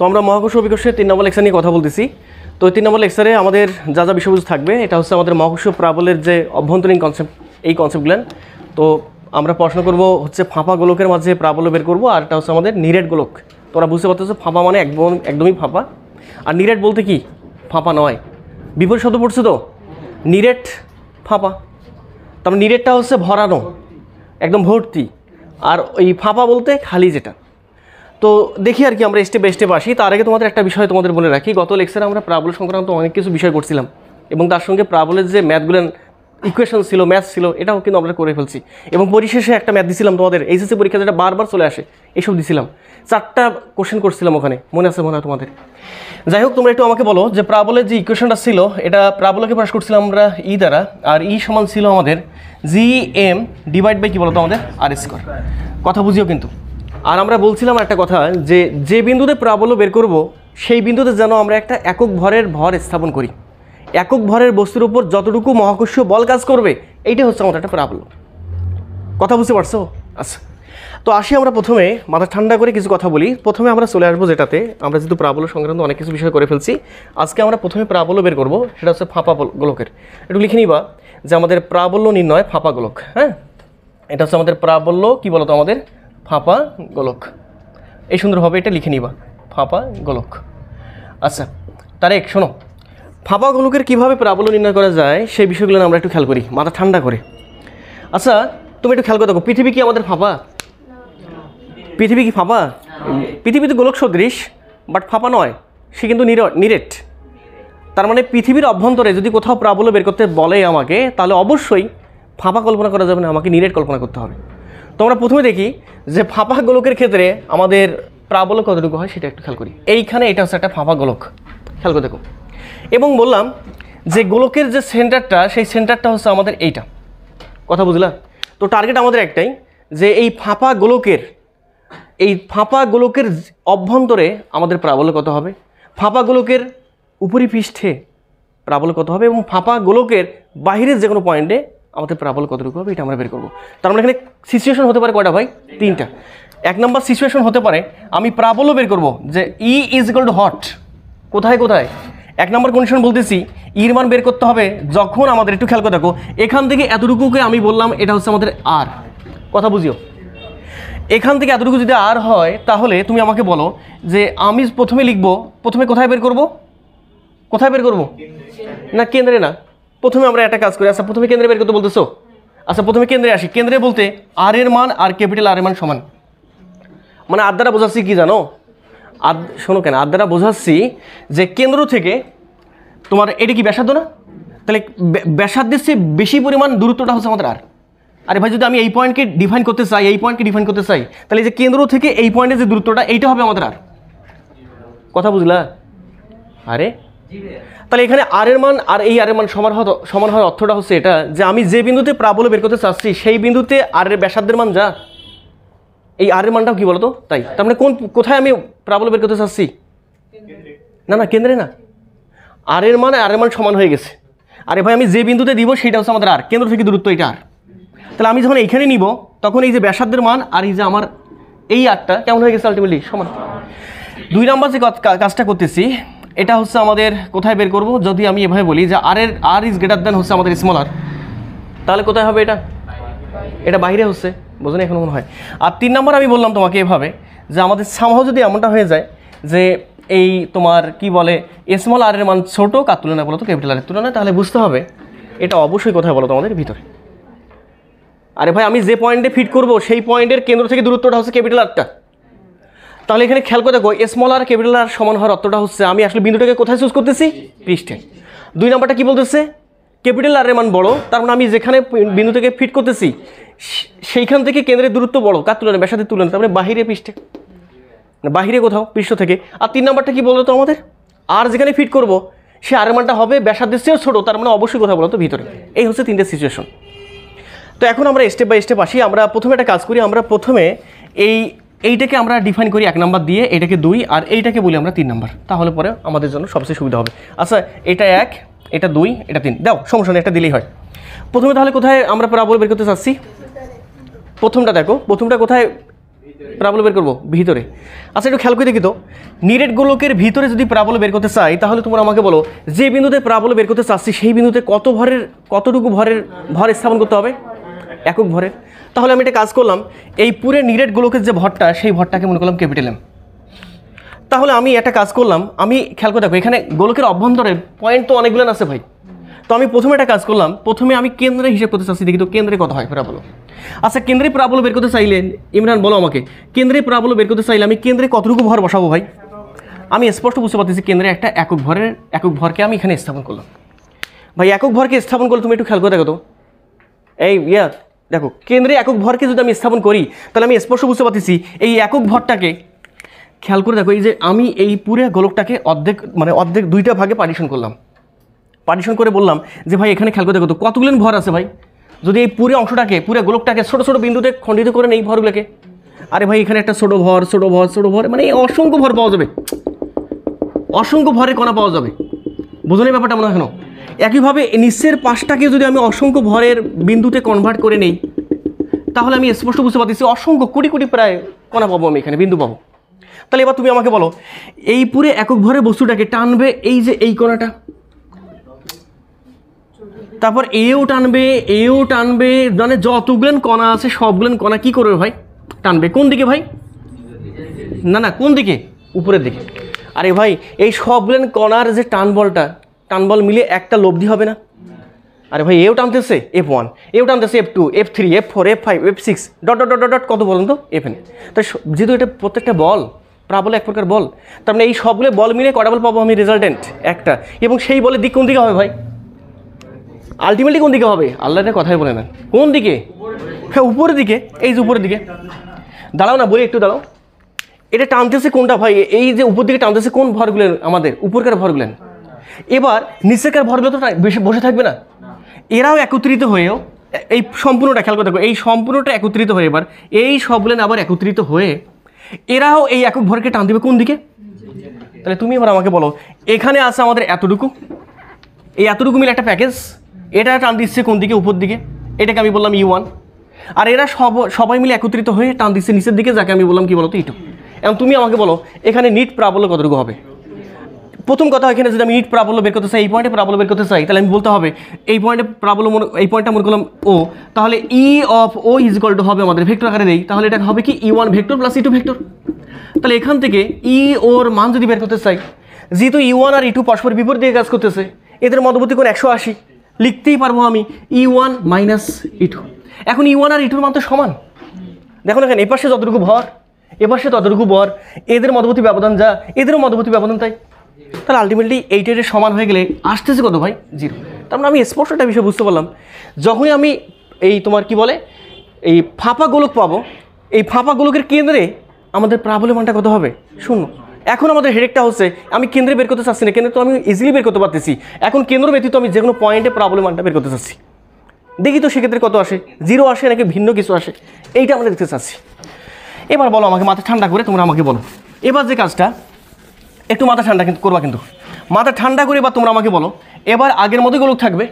তো আমরা মহাকর্ষ অভিকর্ষের 3 নম্বর লেকচার নিয়ে কথা বলতেছি। তো 3 নম্বর লেকচারে আমাদের যা যা বিষয়বস্তু থাকবে এটা হচ্ছে আমাদের মহাকর্ষ প্রাবল্যের যে অভ্যন্তরীণ কনসেপ্ট, এই কনসেপ্টগুলো। তো আমরা পড়াশোনা করবো হচ্ছে ফাঁপা গোলকের মাঝে প্রাবল্য বের করবো, আর এটা হচ্ছে আমাদের নিরেট গোলক। তোমরা বুঝতে পারতেছো ফাঁপা মানে একদমই ফাঁপা, আর নিরেট বলতে কি ফাঁপা নয়, বিপরীত শব্দ পড়ছে তো, নিরেট ফাঁপা। তারপর নিরেটটা হচ্ছে ভরানো, একদম ভর্তি, আর ওই ফাঁপা বলতে খালি যেটা। তো দেখি আর কি আমরা স্টেপ বাই স্টেপ আসি। তার আগে তোমাদের একটা বিষয় তোমাদের বলে রাখি, গত লেকচারে আমরা প্রাবল্য সংক্রান্ত অনেক কিছু বিষয় করছিলাম, এবং তার সঙ্গে প্রাবল্যের যে ম্যাথগুলো ইকুয়েশন ছিল, ম্যাথ ছিল, এটাও কিন্তু আমরা করে ফেলছি। এবং পরিশেষে একটা ম্যাথ দিছিলাম তোমাদের এইচএসসি পরীক্ষা, যেটা বারবার চলে আসে, এইসব দিছিলাম। 4টা কোশ্চেন করছিলাম ওখানে, মনে আছে মনে হয় তোমাদের? যাই হোক, তোমরা একটু আমাকে বলো যে প্রাবল্যের যে ইকুয়েশনটা ছিল, এটা প্রাবল্যকে প্রকাশ করছিলাম আমরা ই দ্বারা, আর ই সমান ছিল আমাদের GM ডিভাইড বাই কি বলতো আমাদের R²। কথা বুঝিও কিন্তু। আর আমরা বলছিলাম একটা কথা, যে বিন্দুতে প্রাবল্য বের করব সেই বিন্দুতে যেন আমরা একটা একক ভরের ভর স্থাপন করি। একক ভরের বস্তুর উপর যতটুকু মহাকর্ষীয় বল কাজ করবে, এইটাই হচ্ছে আমাদের একটা প্রাবল্য। কথা বুঝতে পারছো? আচ্ছা, তো আসি আমরা প্রথমে মাথা ঠান্ডা করে কিছু কথা বলি। প্রথমে আমরা চলে আসবো যেটাতে, আমরা যেহেতু প্রাবল্য সংক্রান্ত অনেক কিছু বিষয় করে ফেলছি, আজকে আমরা প্রথমে প্রাবল্য বের করব, সেটা হচ্ছে ফাঁপা গোলকের। একটু লিখে নিবা যে আমাদের প্রাবল্য নির্ণয় ফাঁপা গোলক। হ্যাঁ, এটা হচ্ছে আমাদের প্রাবল্য কি বলতো আমাদের ফাঁপা গোলক। এই সুন্দরভাবে এটা লিখে নিবা, ফাঁপা গোলক। আচ্ছা তারেক শোনো, ফাঁপা গোলকের কীভাবে প্রাবল্য নির্ণয় করা যায় সেই বিষয়গুলো আমরা একটু খেয়াল করি মাথা ঠান্ডা করে। আচ্ছা তুমি একটু খেয়াল করে দেখো, পৃথিবী কি আমাদের ফাঁপা? পৃথিবী কি ফাঁপা? পৃথিবীতে গোলক সদৃশ, বাট ফাঁপা নয়, সে কিন্তু নিরেট। তার মানে পৃথিবীর অভ্যন্তরে যদি কোথাও প্রাবল্য বের করতে বলে আমাকে, তাহলে অবশ্যই ফাঁপা কল্পনা করা যাবে না, আমাকে নিরেট কল্পনা করতে হবে। তো আমরা প্রথমে দেখি যে ফাঁপা গোলকের ক্ষেত্রে আমাদের প্রাবল্য কতটুকু হয় সেটা একটু খেয়াল করি। এইখানে এটা হচ্ছে একটা ফাঁপা গোলক, খেয়াল করে দেখো। এবং বললাম যে গোলকের যে সেন্টারটা, সেই সেন্টারটা হচ্ছে আমাদের এইটা। কথা বুঝলা? তো টার্গেট আমাদের একটাই, যে এই ফাঁপা গোলকের অভ্যন্তরে আমাদের প্রাবল্য কত হবে, ফাঁপা গোলকের উপরিপৃষ্ঠে প্রাবল্য কত হবে, এবং ফাঁপা গোলকের বাহিরের যে কোনো পয়েন্টে আমাদের প্রাবল্য কতটুকু হবে, এটা আমরা বের করবো। তার মানে এখানে সিচুয়েশন হতে পারে কয়টা ভাই? 3টা। 1 নম্বর সিচুয়েশন হতে পারে আমি প্রাবল্য বের করব যে E = হট। কোথায় 1 নম্বর কন্ডিশন বলতেছি, ইর মান বের করতে হবে যখন আমাদের, একটু খেয়াল করে দেখো, এখান থেকে এতটুকুকে আমি বললাম এটা হচ্ছে আমাদের R। কথা বুঝিও, এখান থেকে এতটুকু যদি R হয়, তাহলে তুমি আমাকে বলো যে আমি প্রথমে কোথায় বের করব? না কেন্দ্রে না, প্রথমে আমরা একটা কাজ করি। আচ্ছা প্রথমে কেন্দ্রে বের করতে বলতেছো, আচ্ছা প্রথমে কেন্দ্রে আসি। কেন্দ্রে বলতে R এর মান আর ক্যাপিটাল R এর মান সমান। মানে আর দ্বারা বোঝাচ্ছি কি জানো? শোনো কেন, আর দ্বারা বোঝাচ্ছি যে কেন্দ্র থেকে তোমার এটা কি ব্যাসার্ধ না, তাহলে ব্যাসার্ধের চেয়ে বেশি পরিমাণ দূরত্বটা হচ্ছে আমাদের আর। আরে ভাই যদি আমি এই পয়েন্টকে ডিফাইন করতে চাই, তাহলে এই যে কেন্দ্র থেকে এই পয়েন্টের যে দূরত্বটা, এইটা হবে আমাদের আর। কথা বুঝলা? আরে তাহলে এখানে আর এর মান আর এই আর এর মান সমান হওয়ার অর্থটা হচ্ছে এটা, যে আমি যে বিন্দুতে প্রাবল্য বের করতে চাচ্ছি সেই বিন্দুতে আর এর ব্যাসার্ধের মান যা, এই আর এর মানটাও কি বলতো তাই। তার মানে কোথায় আমি প্রাবল্য বের করতে চাচ্ছি? না কেন্দ্রে না, আর এর মান সমান হয়ে গেছে। আরে ভাই আমি যে বিন্দুতে দিব সেটা হচ্ছে আমাদের আর, কেন্দ্র থেকে দূরত্ব এটা আর। তাহলে আমি যখন এইখানে নিব, তখন এই যে ব্যাসার্ধের মান আর এই যে আমার এই আরটা কেমন হয়ে গেছে? আলটিমেটলি সমান। 2 নম্বর যে কাজটা করতেছি, এটা হচ্ছে আমাদের কোথায় বের করব? যদি আমি এভাবে বলি যে আর ইজ গ্রেটার দ্যান হচ্ছে আমাদের স্মল আর, তাহলে কোথায় হবে? এটা বাইরে হচ্ছে, বোঝো না এখন মনে হয়। আর 3 নম্বর আমি বললাম তোমাকে এভাবে, যে আমাদের সামহাও যদি এমনটা হয়ে যায় যে এই তোমার কি বলে স্মল আর এর মান ছোটো কার তুলনায় বলো তো ক্যাপিটাল আরের তুলনায়, তাহলে বুঝতে হবে এটা অবশ্যই কোথায় বলো তো আমাদের ভিতরে। আরে ভাই আমি যে পয়েন্টে ফিট করব সেই পয়েন্টের কেন্দ্র থেকে দূরত্বটা হচ্ছে ক্যাপিটাল আরটা। তাহলে এখানে খেয়াল করে দেখো, স্মল আর ক্যাপিটাল আর সমান হওয়ার অর্থটা হচ্ছে আমি আসলে বিন্দুটাকে কোথায় চুজ করতেছি? পৃষ্ঠে। 2 নম্বরটা কি বলতেছে? ক্যাপিটাল আর এর মান বড়, তার মানে আমি যেখানে বিন্দু থেকে ফিট করতেছি সেইখান থেকে কেন্দ্রের দূরত্ব বড় কার তুলনায়? ব্যাসার্ধের তুলনায়, তার মানে বাহিরে পৃষ্ঠে, বাহিরে কোথাও পৃষ্ঠ থেকে। আর 3 নম্বরটা কি বলতো আমাদের? আর যেখানে ফিট করব সে আর এর মানটা হবে ব্যাসার্ধের চেয়েও ছোটো, তার মানে অবশ্যই কোথাও বলো তো ভিতরে। এই হচ্ছে 3টে সিচুয়েশন। তো এখন আমরা স্টেপ বাই স্টেপ আসি। আমরা প্রথমে একটা কাজ করি, আমরা প্রথমে এইটাকে আমরা ডিফাইন করি 1 নম্বর দিয়ে, এটাকে 2 আর এইটাকে বলি আমরা 3 নম্বর, তাহলে পরে আমাদের জন্য সবচেয়ে সুবিধা হবে। আচ্ছা এটা 1, এটা 2, এটা 3 দাও, সমস্যা নেই, এটা দিলেই হয়। প্রথমে তাহলে কোথায় আমরা প্রাবল্য বের করতে চাচ্ছি? প্রথমটা দেখো, প্রথমটা কোথায়? প্যারাবোলা বের করবো ভিতরে। আচ্ছা একটু খেয়াল করে দেখি তো, নিরেট গোলকের ভিতরে যদি প্যারাবোলা বের করতে চাই তাহলে তোমরা আমাকে বলো যে বিন্দুতে প্যারাবোলা বের করতে চাচ্ছি সেই বিন্দুতে কতটুকু ভর স্থাপন করতে হবে? একক ভরের। তাহলে আমি একটা কাজ করলাম, এই পুরো নিরেট গোলকের যে ভরটা সেই ভরটাকে মনে করলাম ক্যাপিটাল এম। তাহলে আমি একটা কাজ করলাম, আমি খেয়াল করে দেখো এখানে গোলকের অভ্যন্তরের পয়েন্ট তো অনেকগুলো আছে ভাই। তো আমি প্রথমে একটা কাজ করলাম, প্রথমে আমি কেন্দ্রে হিসেব করতে চাচ্ছি, দেখি তো কেন্দ্রে কত হয় প্যারাবোলা। আচ্ছা কেন্দ্রে প্যারাবোলা বের করতে চাইলে ইমরান বলো আমাকে, কেন্দ্রে প্যারাবোলা বের করতে চাইলে আমি কেন্দ্রে কতটুকু ভর বসাবো ভাই? আমি স্পষ্ট বুঝতে পারতেছি কেন্দ্রে একটা একক ভরকে আমি এখানে স্থাপন করলাম। ভাই একক ভরকে স্থাপন করলে তুমি একটু খেয়াল করে দেখো তো, এই দেখো কেন্দ্রে একক ভরকে যদি আমি স্থাপন করি তাহলে আমি স্পষ্ট বুঝতে পারতেছি এই একক ভরটাকে খেয়াল করে দেখো, এই যে আমি এই পুরো গোলকটাকে অর্ধেক দুইটা ভাগে পার্টিশন করলাম। পার্টিশন করে বললাম যে ভাই এখানে খেয়াল করে দেখো তো কতগুলো ভর আছে ভাই। যদি এই পুরো অংশটাকে পুরো গোলকটাকে ছোটো ছোটো বিন্দুতে খণ্ডিত করে নেই ভরগুলোকে, আরে ভাই এখানে একটা ছোটো ভর মানে অসংখ্য ভর পাওয়া যাবে, অসংখ্য ভরের কণা পাওয়া যাবে। বোঝো না ব্যাপারটা মনে হয়? একইভাবে নিচের পাশটাকে যদি আমি অসংখ্য ভরের বিন্দুতে কনভার্ট করে নেই তাহলে আমি স্পষ্ট বুঝতে পারতেছি অসংখ্য কোটি প্রায় কণা পাবো, আমি এখানে বিন্দু পাবো। তাহলে এবার তুমি আমাকে বলো এই পুরো একক ভরের বস্তুটাকে টানবে এই যে এই কণাটা, তারপর এও টানবে মানে যতগুলো কণা আছে সবগুলো কণা কি করবে ভাই? টানবে। কোন দিকে ভাই? না কোন দিকে? উপরের দিকে। আরে ভাই এই সবগুলো কণার যে টান বল মিলে একটা লব্ধি হবে না? আরে ভাই এও টানতেছে F1, এও টানতেছে F2, F3, F4, F5, F6 dot কত বলুন তো Fn। তাই যেহেতু এটা প্রত্যেকটা বল প্যারাবোলা এক প্রকার বল, তার মানে এই সবগুলো বল মিলে কটা বল পাবো আমি? রেজাল্টেন্ট একটা। এবং সেই বলের দিক কোন দিকে হবে ভাই? আলটিমেটলি কোন দিকে হবে? আল্লাহর কথাই বলে না, কোন দিকে? হ্যাঁ উপরের দিকে। এই যে উপরের দিকে দাঁড়াও না, বলি একটু দাঁড়াও। এটা টানতেছে কোনটা ভাই? এই যে উপর দিকে টানতেছে কোন ভরগুলো? আমাদের উপরকার ভরগুলো। এবার নিচেকার ভরগুলো তো বেশি বসে থাকবে না, এরাও একত্রিত হয়েও এই সম্পূর্ণটা খেয়াল করে দেখো, এই সম্পূর্ণটা একত্রিত হয়ে এবার এই সবগুলো আবার একত্রিত হয়ে এরাও এই একক ভরকে টান দিবে কোন দিকে? তাহলে তুমি এবার আমাকে বলো, এখানে আছে আমাদের এতটুকু, এই এতটুকু মিলে একটা প্যাকেজ, এটা টান দিচ্ছে কোন দিকে? উপর দিকে। এটাকে আমি বললাম E1। আর এরা সবাই মিলে একত্রিত হয়ে টান দিচ্ছে নিচের দিকে, যাকে আমি বললাম কি বলো তো E2। এবং তুমি আমাকে বলো এখানে নিট প্যারাবোলা কতটুকু হবে? প্রথম কথা, এখানে যদি আমি নিট প্যারাবোলা বের করতে চাই, এই পয়েন্টে প্যারাবোলা বের করতে চাই, তাহলে আমি বলতে হবে এই পয়েন্টে প্যারাবোলা এই পয়েন্টটা মনে করলাম O, তাহলে E of O is equal to হবে আমাদের ভেক্টর আকারে দেই, তাহলে এটা হবে কি E1 vector plus E2 vector. তাহলে এখান থেকে ওর মান যদি বের করতে চাই, যেহেতু E1 আর E2 পরস্পর বিপরীত দিকে কাজ করতেছে, এদের মধ্যবর্তী কোণ 180, লিখতেই পারবো আমি E1 মাইনাস E2। এখন E1 আর E2 মান তো সমান, দেখো না এখানে এপাশে যতটুকু ভর এপাশে ততটুকু ভর, এদের মধ্যবর্তী ব্যবধান যা এদেরও মধ্যবর্তী ব্যবধান তাই। তাহলে আলটিমেটলি এইটার সমান হয়ে গেলে আসতেছে কত ভাই? 0। তার মানে আমি স্পষ্ট একটা বিষয় বুঝতে পারলাম, যখনই আমি এই তোমার কি বলে এই ফাঁপা গোলক পাবো, এই ফাঁপা গোলকের কেন্দ্রে আমাদের প্যারাবোলার মানটা কত হবে? 0। এখন আমাদের হেডেকটা হচ্ছে আমি কেন্দ্রে বের করতে চাচ্ছি না, কেন্দ্রে তো আমি ইজিলি বের করতে পারতেছি, এখন কেন্দ্র ব্যতীত আমি যে কোনো পয়েন্টে প্যারাবোলার মানটা বের করতে চাচ্ছি। দেখি তো সেক্ষেত্রে কত আসে, 0 আসে নাকি ভিন্ন কিছু আসে, এইটা আমরা দেখতে চাচ্ছি। এবার বলো আমাকে, মাথা ঠান্ডা করে তোমরা আমাকে বলো, এবার যে কাজটা একটু মাথা ঠান্ডা করবা, কিন্তু মাথা ঠান্ডা করে এবার তোমরা আমাকে বলো, এবার আগের মতোই গোলক থাকবে,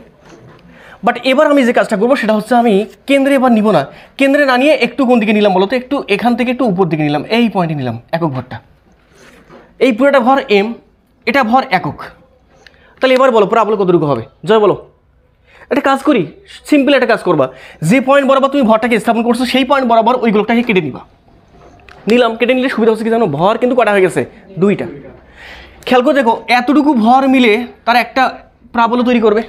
বাট এবার আমি যে কাজটা করবো সেটা হচ্ছে আমি কেন্দ্রে এবার নিব না, কেন্দ্রে না নিয়ে একটু কোন দিকে নিলাম বলো তো? একটু এখান থেকে একটু উপর দিকে নিলাম, এই পয়েন্টে নিলাম একক ভরটা, এই পুরোটা ভর M, এটা ভর একক। তাহলে এবার বলো প্যারাবোলা কতটুকু হবে? জয় বলো। একটা কাজ করি, সিম্পল একটা কাজ করবা, যে পয়েন্ট বরাবর তুমি ভরটাকে স্থাপন করছো সেই পয়েন্ট বরাবর ওই গোলকটাকে কেটে নিবা। নিলাম, কেটে নিলে সুবিধা হচ্ছে কি জানো? ভর কিন্তু কাটা হয়ে গেছে দুইটা। খেয়াল করে দেখো এতটুকু ভর মিলে তার একটা প্যারাবোলা তৈরি করবে।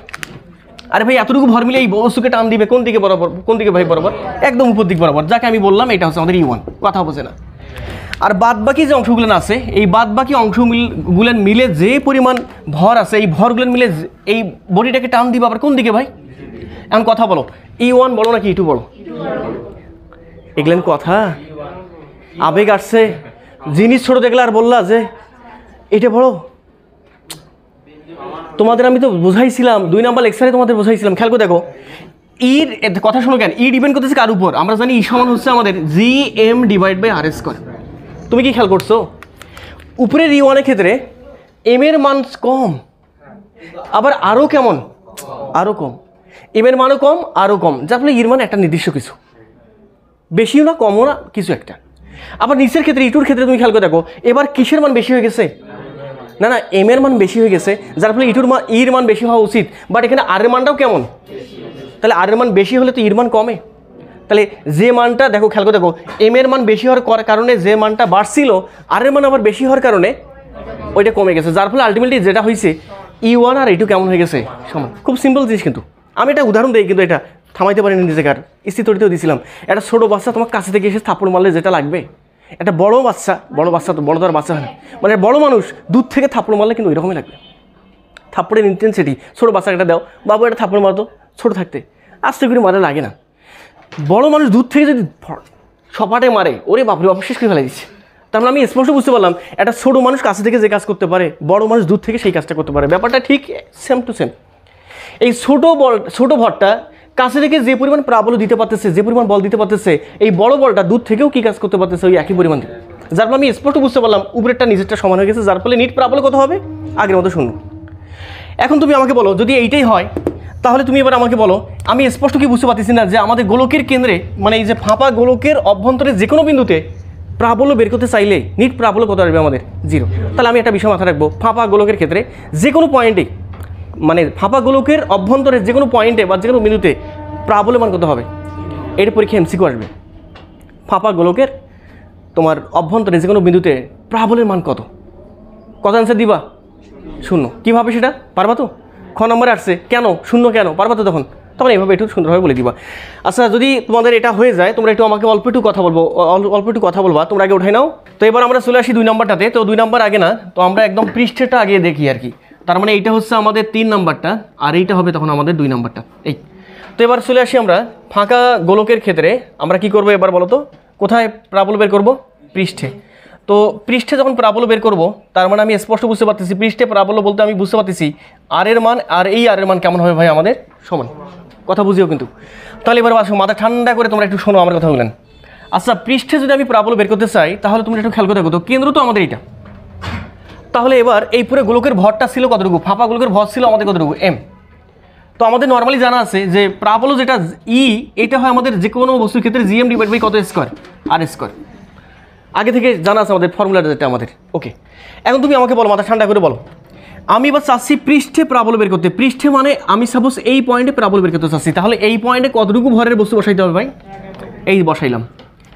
আরে ভাই এতটুকু ভর মিলে এই বস্তুকে টান দিবে কোন দিকে বরাবর? কোন দিকে ভাই বরাবর? একদম উপর দিক বরাবর, যাকে আমি বললাম এটা হচ্ছে আমাদের E1। কথা বোঝে না। আর বাদবাকি যে অংশগুলো আছে, এই বাদবাকি অংশগুলো মিলে যে পরিমাণ ভর আছে, এই ভরগুলো মিলে এই বডিটাকে টান দিবে আবার কোন দিকে ভাই? এখন কথা বলো, E1 বলো নাকি E2 বলো? এগুলেন কথা, আবেগ আসছে, জিনিস ছোট দেখলে আর বললা যে এটা বড়। তোমাদের আমি তো বোঝাইছিলাম 2 নম্বর লেকচারে, তোমাদের বোঝাইছিলাম। খেয়াল করে দেখো, ইর কথা শোনো কেন, ই ডিপেন্ড করতেছে কার উপর? আমরা জানি ই সমান হচ্ছে আমাদের GM divide by R square. তুমি কি খেয়াল করছো উপরের E1 এর ক্ষেত্রে M এর মান কম, আবার আরও কেমন? আরও কম। M এর মানও কম, আরও কম, যার ফলে ইর মান একটা নির্দিষ্ট কিছু, বেশিও না কমও না, কিছু একটা। আবার নিচের ক্ষেত্রে ইটুর ক্ষেত্রে তুমি খেয়াল করে দেখো, এবার কিসের মান বেশি হয়ে গেছে? না না, এম এর মান বেশি হয়ে গেছে, যার ফলে ইটুর মান ইর মান বেশি হওয়া উচিত, বাট এখানে আর এর মানটাও কেমন? তাহলে আর এর মান বেশি হলে তো ইর মান কমে। তাহলে যে মানটা দেখো, খেয়াল করে দেখো, এম এর মান বেশি হওয়ার কারণে যে মানটা বাড়ছিল, আর এর মান আবার বেশি হওয়ার কারণে ওইটা কমে গেছে, যার ফলে আলটিমেটলি যেটা হয়েছে E1 আর E2 কেমন হয়ে গেছে? সমান। খুব সিম্পল জিনিস, কিন্তু আমি একটা উদাহরণ দিই, কিন্তু এটা থামাইতে পারিনি নিজেকে, আর স্থিতরিতেও দিয়েছিলাম। একটা ছোটো বাচ্চা তোমার কাছে থেকে এসে থাপ্পড় মারলে যেটা লাগবে, একটা বড় বাচ্চা তো বড় তো আর বাচ্চা হয় না, মানে বড় মানুষ দূর থেকে থাপ্পড় মারলে কিন্তু ওইরকমই লাগবে। থাপ্পড়ের ইন্টেন্সিটি, ছোটো বাচ্চাকে একটা দাও, বাবু একটা থাপ্পড় মারতো ছোটো থাকতে, আস্তে করে মারে লাগে না। বড় মানুষ দূর থেকে যদি সপাটে মারে, ওরে বাপরে বাপ শেষ করে ফেলে দিচ্ছে। তার মানে আমি স্পষ্ট বুঝতে পারলাম, একটা ছোটো মানুষ কাছে থেকে যে কাজ করতে পারে, বড় মানুষ দূর থেকে সেই কাজটা করতে পারে। ব্যাপারটা ঠিক সেম টু সেম। এই ছোটো ভরটা কাছে থেকে যে পরিমাণ প্রাবল্য দিতে পারতেছে, যে পরিমাণ বল দিতে পারতেছে, এই বড় বলটা দূর থেকেও কী কাজ করতে পারতেছে ওই একই পরিমাণ। যার ফলে আমি স্পষ্ট বুঝতে পারলাম উপরেরটা নিচেরটা সমান হয়ে গেছে, যার ফলে নিট প্রাবল্য কত হবে? আগের মতো 0। এখন তুমি আমাকে বলো, যদি এইটাই হয় তাহলে তুমি এবার আমাকে বলো, আমি স্পষ্ট কি বুঝতে পারতেছি না যে আমাদের গোলকের কেন্দ্রে, মানে এই যে ফাঁপা গোলকের অভ্যন্তরে যে কোনো বিন্দুতে প্রাবল্য বের করতে চাইলে নিট প্রাবল্য কত আসবে আমাদের? 0। তাহলে আমি একটা বিষয় মাথায় রাখবো, ফাঁপা গোলকের ক্ষেত্রে যে কোনো পয়েন্টে, মানে ফাঁপা গোলকের অভ্যন্তরে যে কোনো পয়েন্টে বা যে কোনো বিন্দুতে প্রাবল্য মান কত হবে? এর পরীক্ষা এমসিকিউ আসবে। ফাঁপা গোলকের তোমার অভ্যন্তরে যে কোনো বিন্দুতে প্রাবল্যের মান কত? কত অ্যান্সার দিবা? 0। কীভাবে সেটা পারবা তো? খ নম্বরে আসছে, কেন 0 কেন? পারবা তো তখন এইভাবে একটু সুন্দরভাবে বলে দিবা। আচ্ছা, যদি তোমাদের এটা হয়ে যায়, তোমরা একটু আমাকে অল্প একটু কথা বলবা, তোমরা আগে উঠাই নাও। তো এবার আমরা চলে আসি 2 নম্বরটাতে। তো 2 নম্বর আগে না, তো আমরা একদম পৃষ্ঠেটা আগে দেখি আর কি। তার মানে এইটা হচ্ছে আমাদের 3 নম্বরটা, আর এইটা হবে তখন আমাদের 2 নম্বরটা। এই তো এবার চলে আসি আমরা ফাঁকা গোলকের ক্ষেত্রে। আমরা কি করব এবার বলো তো? কোথায় প্রাবল্য বের করব? পৃষ্ঠে। তো পৃষ্ঠে যখন প্রাবল্য বের করব, তার মানে আমি স্পষ্ট বুঝতে পারতেছি, পৃষ্ঠে প্রাবল্য বলতে আমি বুঝতে পারতেছি আর এর মান আর এই আর এর মান কেমন হবে ভাই? আমাদের সমান। কথা বুঝিও কিন্তু। তাহলে এবার আসো, মাথা ঠান্ডা করে তোমরা একটু শোনো আমার কথা বললেন। আচ্ছা, পৃষ্ঠে যদি আমি প্রাবল্য বের করতে চাই, তাহলে তোমরা একটু খেয়াল করে দেখো তো, কেন্দ্র তো আমাদের এটা। তাহলে এবার এই পুরো গোলকের ভরটা ছিল কতটুকু? ফাঁপা গোলকের ভর ছিল আমাদের কতটুকু? m। তো আমাদের নর্মালি জানা আছে যে প্রাবল্য যেটা E, এটা হয় আমাদের যে কোনো বস্তুর ক্ষেত্রে gm ডিভাইড বাই কত স্কয়ার? r square. আগে থেকে জানা আছে আমাদের ফর্মুলাটা যেটা আমাদের। ওকে, এখন তুমি আমাকে বলো, মাথা ঠান্ডা করে বলো, আমি এবার চাচ্ছি পৃষ্ঠে প্রাবল্য বের করতে। পৃষ্ঠে মানে আমি সাপোজ এই পয়েন্টে প্রাবল্য বের করতে চাচ্ছি, তাহলে এই পয়েন্টে কতটুকু ভরের বস্তু বসাইতে হবে ভাই? এই বসাইলাম।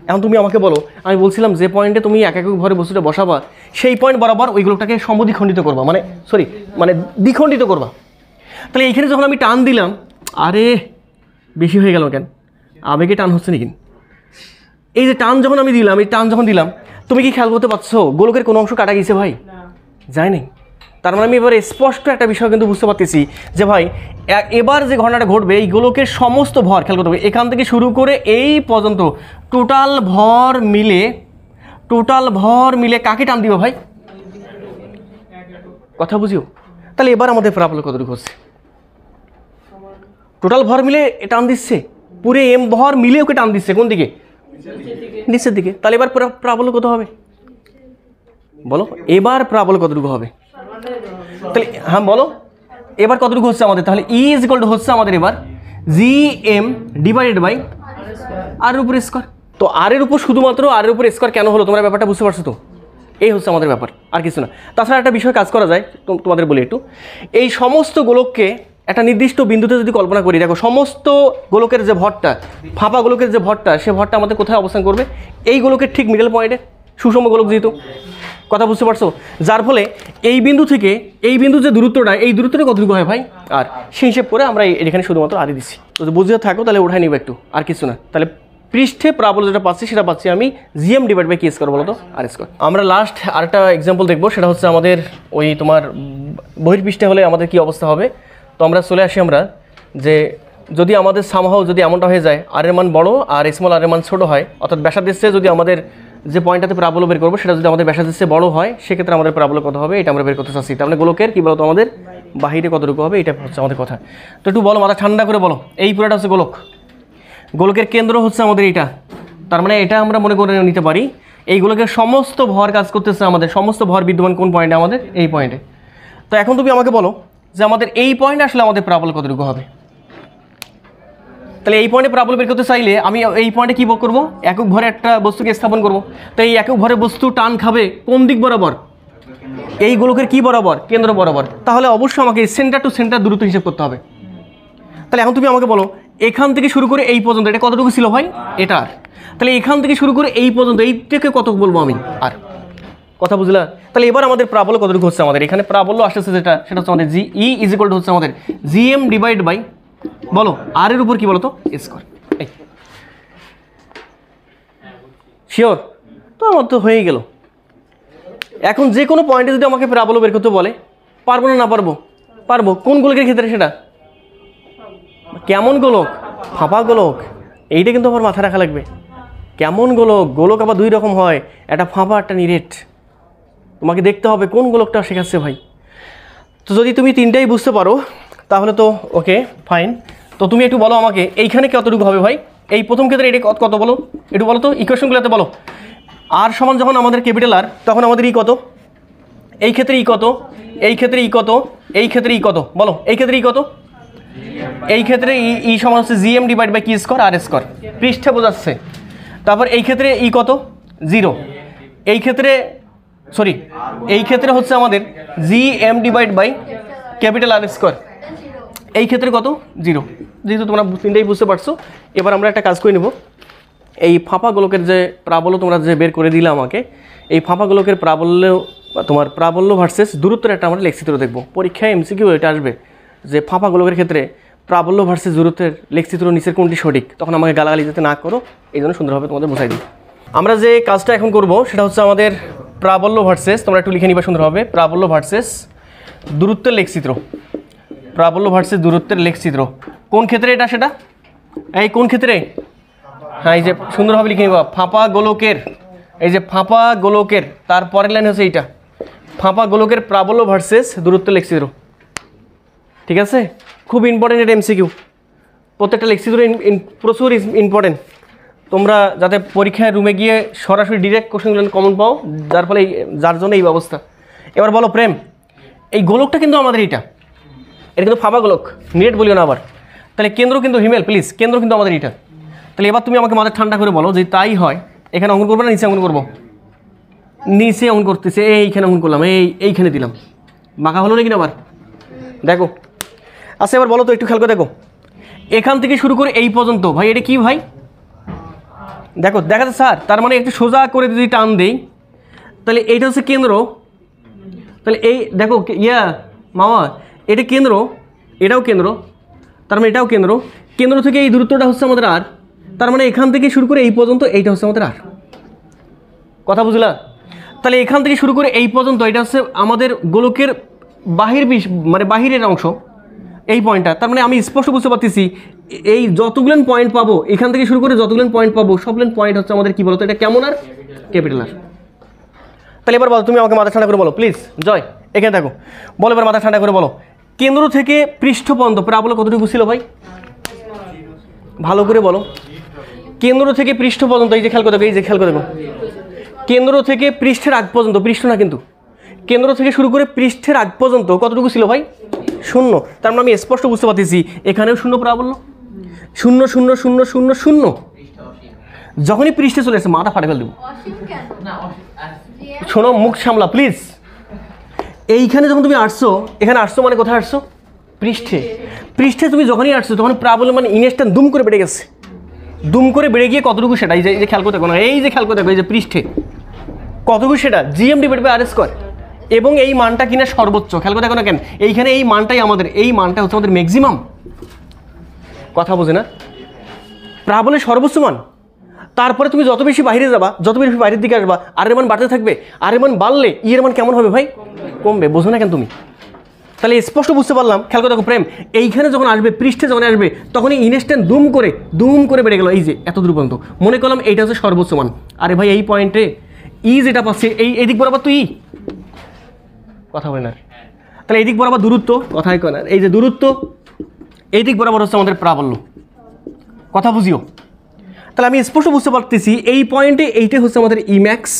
এখন তুমি আমাকে বলো, আমি বলছিলাম যে পয়েন্টে তুমি এক একক ভরে বস্তুটা বসাবা, সেই পয়েন্ট বরাবর ওইগুলোটাকে সমদ্বিখণ্ডিত করবা, মানে দ্বিখণ্ডিত করবা। তাহলে এইখানে যখন আমি টান দিলাম, আরে বেশি হয়ে গেল কেন? আবেগে টান হচ্ছে নাকি? এই যে টান যখন আমি দিলাম, এই টান যখন দিলাম, তুমি কি খেয়াল করতে পারছো গোলকের কোনো অংশ কাটা গেছে ভাই? যায় নাই। তার মানে আমি এবার স্পষ্ট একটা বিষয় কিন্তু বুঝতে পারতেছি যে ভাই এবার যে ঘটনাটা ঘটবে, এই গোলকের সমস্ত ভর খেয়াল করতে হবে, এখান থেকে শুরু করে এই পর্যন্ত টোটাল ভর মিলে কাকে টান দিবে ভাই? কথা বুঝিও। তাহলে এবার আমাদের প্রাবল্য কতটুকু হচ্ছে? টোটাল ভর মিলে টান দিচ্ছে, পুরো m ভর মিলে ওকে টান দিচ্ছে কোন দিকে? নিচের দিকে। তাহলে এবার প্রাবল্য কত হবে বলো? এবার প্রাবল্য কতটুকু হবে? তাহলে হ্যাঁ বলো, এবার কতটুকু হচ্ছে আমাদের? তাহলে E ইজ ইকুয়াল টু হচ্ছে আমাদের এবার gm ডিভাইডেড বাই r এর উপর স্কয়ার। তো r এর উপর, শুধুমাত্র r এর উপর স্কয়ার কেন হলো তোমরা ব্যাপারটা বুঝতে পারছো তো? এই হচ্ছে আমাদের ব্যাপার, আর কিছু না। তাছাড়া একটা বিষয় কাজ করা যায়, তোমাদের বলি একটু। এই সমস্ত গোলককে একটা নির্দিষ্ট বিন্দুতে যদি কল্পনা করি, দেখো সমস্ত গোলকের যে ভরটা, ফাঁপা গোলকের যে ভরটা, সে ভরটা আমাদের কোথায় অবস্থান করবে? এই গোলকের ঠিক মিডল পয়েন্টে, সুষম গোলক যেহেতু। কথা বুঝতে পারছো? যার ফলে এই বিন্দু থেকে এই বিন্দু যে দূরত্বটা, এই দূরত্বটা কতটুকু হয় ভাই? আর সেই হিসেব করে আমরা এখানে শুধুমাত্র আরই দিচ্ছি। তো বুঝতে থাকো, তাহলে উঠাই নিব একটু, আর কিছু না। তাহলে পৃষ্ঠে প্রাবল্য যেটা পাচ্ছি সেটা পাচ্ছি আমি gm ডিভাইড বাই কি স্কয়ার বলো তো? r square. আমরা লাস্ট আরেকটা এক্সাম্পল দেখবো, সেটা হচ্ছে আমাদের ওই তোমার বহির্পৃষ্ঠে হলে আমাদের কি অবস্থা হবে। তো আমরা চলে আসি আমরা যে যদি আমাদের সামহাও যদি এমনটা হয়ে যায় r এর মান বড় আর স্মল r এর মান ছোট হয়, অর্থাৎ ব্যাসার্ধের চেয়ে যদি আমাদের যে পয়েন্টটাতে প্রাবল্য বের করবো সেটা যদি আমাদের ব্যাসার্ধের চেয়ে বড় হয়, সেক্ষেত্রে আমাদের প্রাবল্য কত হবে এটা আমরা বের করতে চাচ্ছি। তার মানে গোলকের কি বলতো আমাদের বাহিরে কতটুকু হবে, এটা হচ্ছে আমাদের কথা। তো একটু বলো, মাথা ঠান্ডা করে বলো, এই পুরোটা হচ্ছে গোলক, গোলকের কেন্দ্র হচ্ছে আমাদের এটা। তার মানে এটা আমরা মনে করে নিতে পারি এই গোলকের সমস্ত ভর কাজ করতেছে, আমাদের সমস্ত ভর বিদ্যমান কোন পয়েন্টে? আমাদের এই পয়েন্টে। তো এখন তুমি আমাকে বলো যে আমাদের এই পয়েন্টে আসলে আমাদের প্রাবল্য কতটুকু হবে? তাহলে এই পয়েন্টে প্যারাবোলা বের করতে চাইলে আমি এই পয়েন্টে কী করবো, একক ভরে একটা বস্তুকে স্থাপন করব। তাই এই একক ভরে বস্তু টান খাবে কোন দিক বরাবর, এই গোলকের কি বরাবর, কেন্দ্র বরাবর। তাহলে অবশ্যই আমাকে সেন্টার টু সেন্টার দূরত্ব হিসাব করতে হবে। তাহলে এখন তুমি আমাকে বলো এখান থেকে শুরু করে এই পর্যন্ত এটা কতটুকু ছিল ভাই, এটা আর। তাহলে এখান থেকে শুরু করে এই পর্যন্ত এইটাকে কত বলবো আমি, আর। কথা বুঝলা? তাহলে এবার আমাদের প্রাবল্য কতটুকু হচ্ছে, আমাদের এখানে প্রাবল্য আসতেছে যেটা, সেটা হচ্ছে আমাদের জি ই ইজ ইকুয়াল টু হচ্ছে আমাদের জিএম ডিভাইড বাই, বলো আর এর উপর কি বলো তো, স্কয়ার। এই শিওর তো, আমার তো হয়েই গেল। এখন যে কোনো পয়েন্টে যদি আমাকে প্রাবল্য বের করতে বলে, পারবো না, না পারবো? পারবো। কোন গোলকের ক্ষেত্রে সেটা, কেমন গোলক, ফাঁপা গোলক, এইটা কিন্তু আমার মাথায় রাখা লাগবে। কেমন গোলক, গোলক আবার দুই রকম হয়, একটা ফাঁপা একটা নিরেট। তোমাকে দেখতে হবে কোন গোলকটা শেখাচ্ছে ভাই। তো যদি তুমি তিনটাই বুঝতে পারো তাহলে তো ওকে ফাইন। তো তুমি একটু বলো আমাকে এইখানে কতটুকু হবে ভাই, এই প্রথম ক্ষেত্রে এটা কত বলো, একটু বলো তো ইকুয়েশনগুলোতে বলো। আর সমান যখন আমাদের ক্যাপিটাল আর, তখন আমাদের ই কত, এই ক্ষেত্রে ই কত, এই ক্ষেত্রে ই কত, এই ক্ষেত্রে ই কত, বলো এই ক্ষেত্রে ই কত, এই ক্ষেত্রে ই সমান হচ্ছে জিএম ডিভাইড বাই কি স্কয়ার আর স্কয়ার, পৃষ্ঠে বোঝাচ্ছে। তারপর এই ক্ষেত্রে ই কত, 0। এই ক্ষেত্রে সরি, এই ক্ষেত্রে হচ্ছে আমাদের GM divide by capital R square, এই ক্ষেত্রে কত, 0। যেহেতু তোমরা তিনটাই বুঝতে পারছো, এবার আমরা একটা কাজ করে নেব। এই ফাঁপা গোলকের যে প্রাবল্য তোমরা যে বের করে দিলে আমাকে, এই ফাঁপা গোলকের প্রাবল্য, তোমার প্রাবল্য ভার্সেস দূরত্বের একটা আমরা লেখচিত্র দেখব। পরীক্ষায় এমসিকিউ এটা আসবে যে ফাঁপা গোলকের ক্ষেত্রে প্রাবল্য ভার্সেস দূরত্বের লেখচিত্র নিচের কোনটি সঠিক, তখন আমাকে গালাগালি যাতে না করো, এই জন্য সুন্দরভাবে তোমাদের বোঝাই দিই। আমরা যে কাজটা এখন করব সেটা হচ্ছে আমাদের প্রাবল্য ভার্সেস, তোমরা একটু লিখে নিবা সুন্দরভাবে, প্রাবল্য ভার্সেস দূরত্বের লেখচিত্র। প্রাবল্য ভার্সেস দূরত্বের লেখচিত্র কোন ক্ষেত্রে এটা, সেটা এই কোন ক্ষেত্রে, হ্যাঁ এই যে সুন্দরভাবে লিখে নিবা, ফাঁপা গোলকের, এই যে ফাঁপা গোলকের তারপরের লাইন হচ্ছে এইটা, ফাঁপা গোলকের প্রাবল্য ভার্সেস দূরত্বের লেখচিত্র। ঠিক আছে, খুব ইম্পর্টেন্ট এটা এমসিকিউ, প্রত্যেকটা লেখচিত্র প্রচুর ইম্পর্টেন্ট। তোমরা যাতে পরীক্ষায় রুমে গিয়ে সরাসরি ডিরেক্ট কোশ্চেনগুলো কমন পাও, যার ফলে যার জন্য এই ব্যবস্থা। এবার বলো প্রেম, এই গোলকটা কিন্তু আমাদের এটা কিন্তু ফাঁপা গোলক, নেট বলিও না আবার। তাহলে কেন্দ্র কিন্তু হিমেল, প্লিজ কেন্দ্র কিন্তু আমাদের এটা। তাহলে এবার তুমি আমাকে মাথা ঠান্ডা করে বলো, যদি তাই হয় এখানে অঙ্কন করবো না নিচে অঙ্কন করবো? নিচে অঙ্কন করতেছে, এইখানে অঙ্কন করলাম, এইখানে দিলাম, বাঁকা হলো নাকি না আবার, দেখো। আচ্ছা এবার বলো তো, একটু খেয়াল করে দেখো, এখান থেকে শুরু করে এই পর্যন্ত, ভাই এটা কি ভাই, দেখো দেখা যাচ্ছে স্যার, তার মানে একটু সোজা করে যদি টান দেই, তাহলে এইটা হচ্ছে কেন্দ্র। তাহলে এই দেখো মামা, এটা কেন্দ্র, এটাও কেন্দ্র, তার মানে এটাও কেন্দ্র, কেন্দ্র থেকে এই দূরত্বটা হচ্ছে আমাদের আর, তার মানে এখান থেকে শুরু করে এই পর্যন্ত এইটা হচ্ছে আমাদের আর। কথা বুঝলা? তাহলে এখান থেকে শুরু করে এই পর্যন্ত এটা হচ্ছে আমাদের গোলকের মানে বাহিরের অংশ, এই পয়েন্টটা। তার মানে আমি স্পষ্ট বুঝতে পারতেছি এই যতগুলো পয়েন্ট পাবো, এখান থেকে শুরু করে যতগুলো পয়েন্ট পাবো, সবগুলো পয়েন্ট হচ্ছে আমাদের কি বলতো, এটা কেমন আর, ক্যাপিটাল আর। তাহলে এবার বলো, তুমি আমাকে মাথা ঠান্ডা করে বলো প্লিজ, জয় এখানে দেখো, বলো এবার মাথা ঠান্ডা করে বলো, কেন্দ্র থেকে পৃষ্ঠ পর্যন্ত প্রাবল্য কতটুকু ছিল ভাই, ভালো করে বলো। কেন্দ্র থেকে পৃষ্ঠ পর্যন্ত, এই যে খেয়াল করে দেখো, এই যে খেয়াল করে দেখো, কেন্দ্র থেকে পৃষ্ঠের আগ পর্যন্ত, পৃষ্ঠ না কিন্তু, কেন্দ্র থেকে শুরু করে পৃষ্ঠের আগ পর্যন্ত কতটুকু ছিল ভাই, 0। তার মানে আমি স্পষ্ট বুঝতে পারতেছি এখানেও 0 প্রাবল্য, 0 0 0 0 0। যখনই পৃষ্ঠে চলে আসছে মাথা ফাটে ফেল দেবো। শোনো, মুখ সামলা প্লিজ। এইখানে যখন তুমি আসছো, এখানে আসছো মানে কোথায় আসছো, পৃষ্ঠে। পৃষ্ঠে তুমি যখনই আসছো তখন প্রাবল্য মানে ইনেসটা দুম করে বেড়ে গেছে, দুম করে বেড়ে গিয়ে কতটুকু সেটা, এই যে খেয়াল করে দেখো না, এই যে খেয়াল করে দেখো, এই যে পৃষ্ঠে কতটুকু সেটা GM divide by R square, এবং এই মানটা কিনা সর্বোচ্চ। খেয়াল করে দেখো না কেন, এইখানে এই মানটাই আমাদের, এই মানটা হচ্ছে আমাদের ম্যাক্সিমাম। কথা বোঝে না, প্রাবল্যের সর্বোচ্চ মান। তারপরে তুমি যত বেশি বাইরে যাবা, যত বেশি বাইরের দিকে আসবা, আর এর মান বাড়তে থাকবে, আর এর মান বাড়লে ই এর মান কেমন হবে ভাই, কমবে। বোঝো না কেন তুমি? তাহলে স্পষ্ট বুঝতে পারলাম। খেয়াল করে দেখো প্রেম, এইখানে যখন আসবে, পৃষ্ঠে যখন আসবে, তখন এই ইনস্ট্যান্ট দুম করে বেড়ে গেল, এই যে এত দূর পর্যন্ত। মনে করলাম এইটা হচ্ছে সর্বোচ্চ মান। আরে ভাই এই পয়েন্টে ই যেটা পাচ্ছে, এই দিক বরাবর তো ই, কথা বলে না। তাহলে এই দিক বরাবর দূরত্ব, কথাই কয় না, এই যে দূরত্ব, এই দিক বরাবর হচ্ছে আমাদের প্রাবল্য। কথা বুঝিও। তাহলে আমি স্পষ্ট বুঝতে পারতেছি এই পয়েন্টে এইটা হচ্ছে আমাদের ই ম্যাক্স,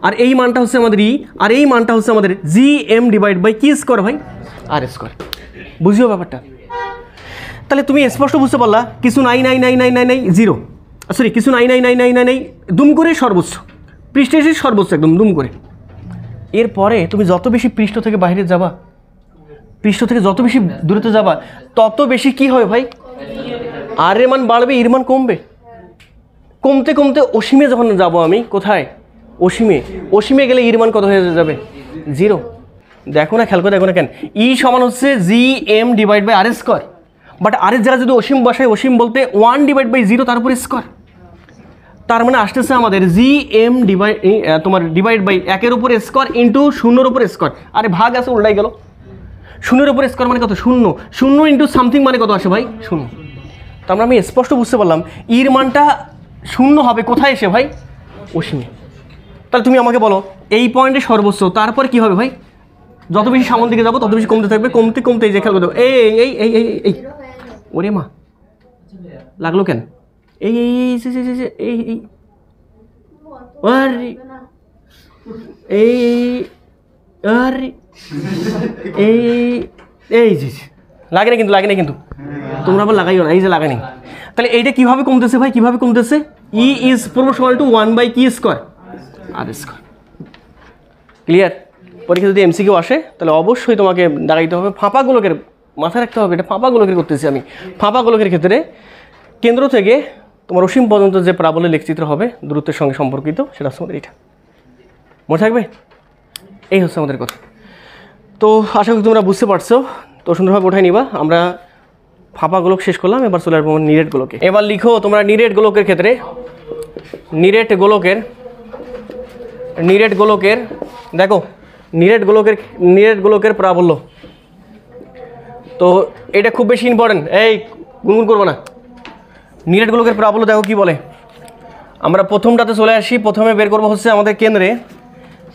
আর এই মানটা হচ্ছে আমাদের ই, আর এই মানটা হচ্ছে আমাদের জিএম ডিভাইড বাই কি স্কয়ার ভাই, আর স্কয়ার। বুঝিও ব্যাপারটা? তাহলে তুমি স্পষ্ট বুঝতে পারলা কিছু নাই নাই নাই নাই নাই নাই জিরো, সরি কিছু নাই নাই নাই নাই নাই নাই দুম করে সর্বোচ্চ পৃষ্ঠে এসে সর্বোচ্চ একদম দুম করে। এরপরে তুমি যত বেশি পৃষ্ঠ থেকে বাইরে যাবা, পৃষ্ঠ থেকে যত বেশি দূরত্ব যাবা, তত বেশি কি হবে ভাই, আর এর মান বাড়বে, এর মান কমবে। কমতে কমতে অসীমে যখন যাব আমি, কোথায়, অসীমে, অসীমে গেলে ইর মান কত হয়ে যাবে, জিরো। দেখো না, খেয়াল করে দেখো না কেন, ই সমান হচ্ছে G M divide by R square, but R এর যারা যদি অসীম বসায়, অসীম বলতে 1 ডিভাইড বাই 0 তার উপর স্কোয়ার, তার মানে আসতেছে আমাদের জি এম ডিভাইড তোমার ডিভাইড বাই 1 উপর স্কোয়ার ইন্টু 0 উপর স্কোয়ার। আরে ভাগ আছে উল্টাই গেল, 0 উপর স্কোয়ার মানে কত, 0, 0 ইন্টু সামথিং মানে কত আসে ভাই, 0। তার মানে আমি স্পষ্ট বুঝতে পারলাম ইর মানটা 0 হবে কোথায় এসে ভাই, অসীমে। তাহলে তুমি আমাকে বলো এই পয়েন্টে সর্বোচ্চ, তারপরে কি হবে ভাই, যত বেশি সামনের দিকে যাবো তত বেশি কমতে থাকবে, কমতে কমতে এই যে খেয়াল করতে হবে, এই এই এই এই এই ওরে মা লাগলো কেন, এই এই এই এই আরে এই আরে এই এই যে লাগে না কিন্তু, লাগে না কিন্তু, তোমরা আবার লাগাইও না, এই যে লাগানি। তাহলে এইটা কিভাবে কমতেছে ভাই, কিভাবে কমতেছে, ই ইজ প্রপোর্শনাল টু 1 বাই কি স্কোয়ার আর স্কোয়ার। ক্লিয়ার? পরীক্ষা যদি এমসিকিউ আসে তাহলে অবশ্যই তোমাকে দাঁড়াইতে হবে ফাঁপা গোলকের, মাথায় রাখতে হবে এটা ফাঁপা গোলকের করতেছি আমি। ফাঁপা গোলকের ক্ষেত্রে কেন্দ্র থেকে তোমার অসীম পর্যন্ত যে প্রাবল্যের লেখচিত্র হবে দূরত্বের সঙ্গে সম্পর্কিত, সেটা হচ্ছে আমাদের এটা, মনে থাকবে। এই হচ্ছে আমাদের কথা। তো আশা করি তোমরা বুঝতে পারছো, তো সুন্দরভাবে ওঠাই নিবা। আমরা ফাঁপা গোলক শেষ করলাম, এবার চলে আসবো নিরেট গোলকে। এবার লিখো তোমরা নিরেট গোলকের ক্ষেত্রে, নিরেট গোলকের দেখো, নিরেট গোলকের প্রাবল্য, তো এটা খুব বেশি ইম্পর্টেন্ট, এই গুনগুন করবো না। নিরেট গোলকের প্রাবল্য দেখো কি বলে, আমরা প্রথমটাতে চলে আসি। প্রথমে বের করবো হচ্ছে আমাদের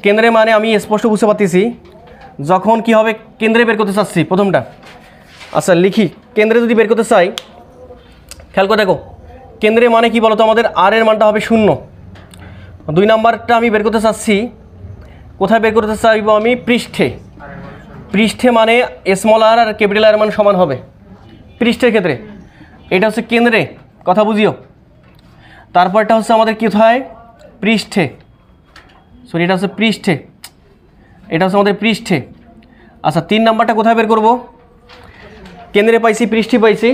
কেন্দ্রে মানে আমি স্পষ্ট বুঝতে পারতেছি যখন কি হবে, কেন্দ্রে বের করতে চাচ্ছি প্রথমটা। আচ্ছা লিখি, কেন্দ্রে যদি বের করতে চাই, খেয়াল করে দেখো, কেন্দ্রে মানে কি বলতো, আমাদের আর এর মানটা হবে 0। 2 নাম্বারটা আমি বের করতে চাচ্ছি, কোথায় বের করতে চাইবো আমি, পৃষ্ঠে মানে স্মল আর আর ক্যাপিটাল আর মান সমান হবে পৃষ্ঠের ক্ষেত্রে। এটা হচ্ছে কেন্দ্রে, কথা বুঝিও। তারপরটা হচ্ছে আমাদের কোথায়, পৃষ্ঠে, সরি এটা হচ্ছে পৃষ্ঠে, এটা হচ্ছে আমাদের পৃষ্ঠে। আচ্ছা 3 নাম্বারটা কোথায় বের করব, কেন্দ্রে পাইছি, পৃষ্ঠে পাইছি,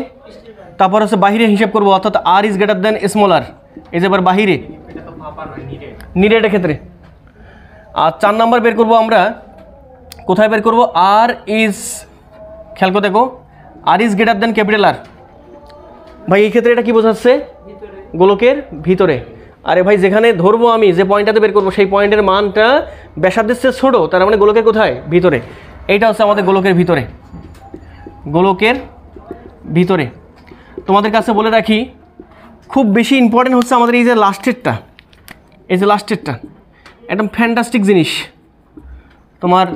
তারপর হচ্ছে বাহিরে হিসাব করব, অর্থাৎ আর ইজ গ্রেটার দেন স্মল আর, এই যে এবার বাহিরে নিরেটের ক্ষেত্রে। আর 4 নাম্বার বের করব আমরা, কোথায় বের করব, আর ইজ, খেয়াল করে দেখো, R is greater than capital R. ভাই এই ক্ষেত্রে এটা কি বোঝাচ্ছে, গোলকের ভিতরে। আরে ভাই যেখানে ধরবো আমি, যে পয়েন্টটাতে বের করবো সেই পয়েন্টের মানটা ব্যাসার্ধের চেয়ে ছোটো, তার মানে গোলকের কোথায়, ভিতরে। এইটা হচ্ছে আমাদের গোলকের ভিতরে। তোমাদের কাছে বলে রাখি, খুব বেশি ইম্পর্টেন্ট হচ্ছে আমাদের এই যে লাস্টেরটা, একদম ফ্যান্টাস্টিক জিনিস, তোমার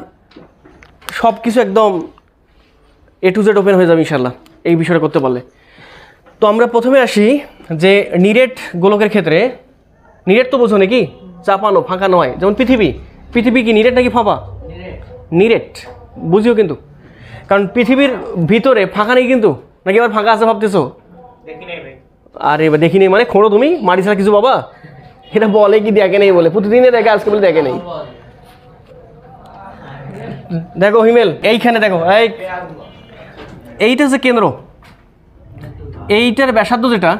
সব কিছু একদম A to Z ওপেন হয়ে যাবে ইনশাল্লাহ এই বিষয়টা করতে পারলে। তো আমরা প্রথমে আসি যে নিরেট গোলকের ক্ষেত্রে, নিরেট তো বোঝো নাকি, চাপানো ফাঁকা নয়, যেমন পৃথিবী কি নিরেট নাকি ফাঁপা, নিরেট বুঝিও কিন্তু, কারণ পৃথিবীর ভিতরে ফাঁকা নেই কিন্তু, নাকি আবার ফাঁকা আছে ভাবতেছো, আরে এবার দেখি নেই মানে খোঁড়ো তুমি মাটি ছাড়া কিছু বাবা, এটা বলে কি দেখে নেই বলে, প্রতিদিনে দেখে, আজকে বলে দেখে নেই। দেখো হিমেল এইখানে দেখো, এইটা হচ্ছে কেন্দ্র, এইটার ব্যাসার্ধ যেটা,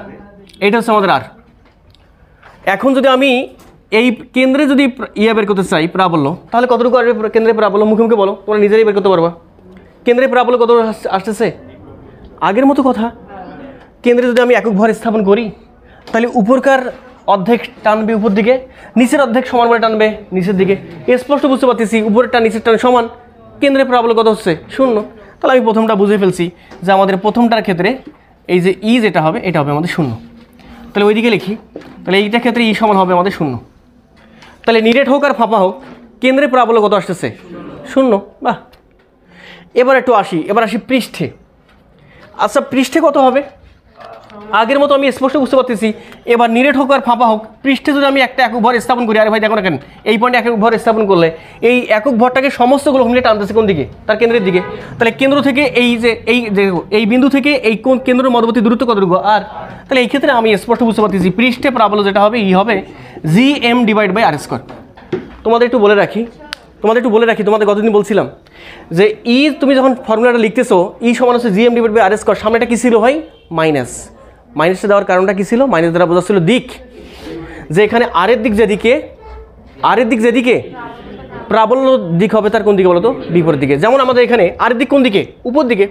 এইটা হচ্ছে আমাদের আর। এখন যদি আমি এই কেন্দ্রে যদি বের করতে চাই প্রাবল্য, তাহলে কতটুকু আসবে কেন্দ্রে প্রাবল্য, মুখে মুখে বলো, তোমরা নিজেরাই বের করতে পারবা। কেন্দ্রে প্রাবল্য কত আসতেছে, আগের মতো কথা, কেন্দ্রে যদি আমি একক ভর স্থাপন করি, তাহলে উপরকার অর্ধেক টানবে উপর দিকে, নিচের অর্ধেক সমান করে টানবে নিচের দিকে। স্পষ্ট বুঝতে পারতেছি উপরের টান নিচের টান সমান, কেন্দ্রে প্রাবল্য কত হচ্ছে, 0। তাহলে আমি প্রথমটা বুঝে ফেলছি যে আমাদের প্রথমটার ক্ষেত্রে এই যে ই যেটা হবে, এটা হবে আমাদের 0। তাহলে ওইদিকে লিখি, তাহলে এইটার ক্ষেত্রে ই সমান হবে আমাদের 0। তাহলে নিরেট হোক আর ফাঁপা হোক, কেন্দ্রে প্রাবল্য কত আসতেছে, 0। বাহ, এবার একটু আসি পৃষ্ঠে। আচ্ছা পৃষ্ঠে কত হবে, আগের মতো আমি স্পষ্ট বুঝতে পারতেছি। এবার নিরেট হোক আর ফাঁপা হোক, পৃষ্ঠে যদি আমি একটা একক ভর স্থাপন করি, আরে ভাই দেখো না কেন এই পয়েন্টে একক ভর স্থাপন করলে এই একক ভরটাকে সমস্ত গোলক মিলে টানতেছে কোন দিকে? তার কেন্দ্রের দিকে। তাহলে কেন্দ্র থেকে এই বিন্দু থেকে এই কোন কেন্দ্রের মধ্যবর্তী দূরত্ব কতটুকু? আর তাহলে এই ক্ষেত্রে আমি স্পষ্ট বুঝতে পারতেছি পৃষ্ঠে প্রাবল্য যেটা হবে ই হবে GM divide by R square. তোমাদের একটু বলে রাখি তোমাদের গতদিন বলছিলাম যে ই তুমি যখন ফর্মুলাটা লিখতেছো ই সমান হচ্ছে GM divide by R square, সামনেটা কি ছিল ভাই? মাইনাসটা দেওয়ার কারণটা কি ছিল? মাইনাস দ্বারা বোঝাচ্ছিল দিক, যে এখানে আর এর দিক যেদিকে প্রাবল্য দিক হবে তার কোন দিকে বলো তো? বিপরীত দিকে। যেমন আমাদের এখানে আর এর দিক কোন দিকে? উপর দিকে।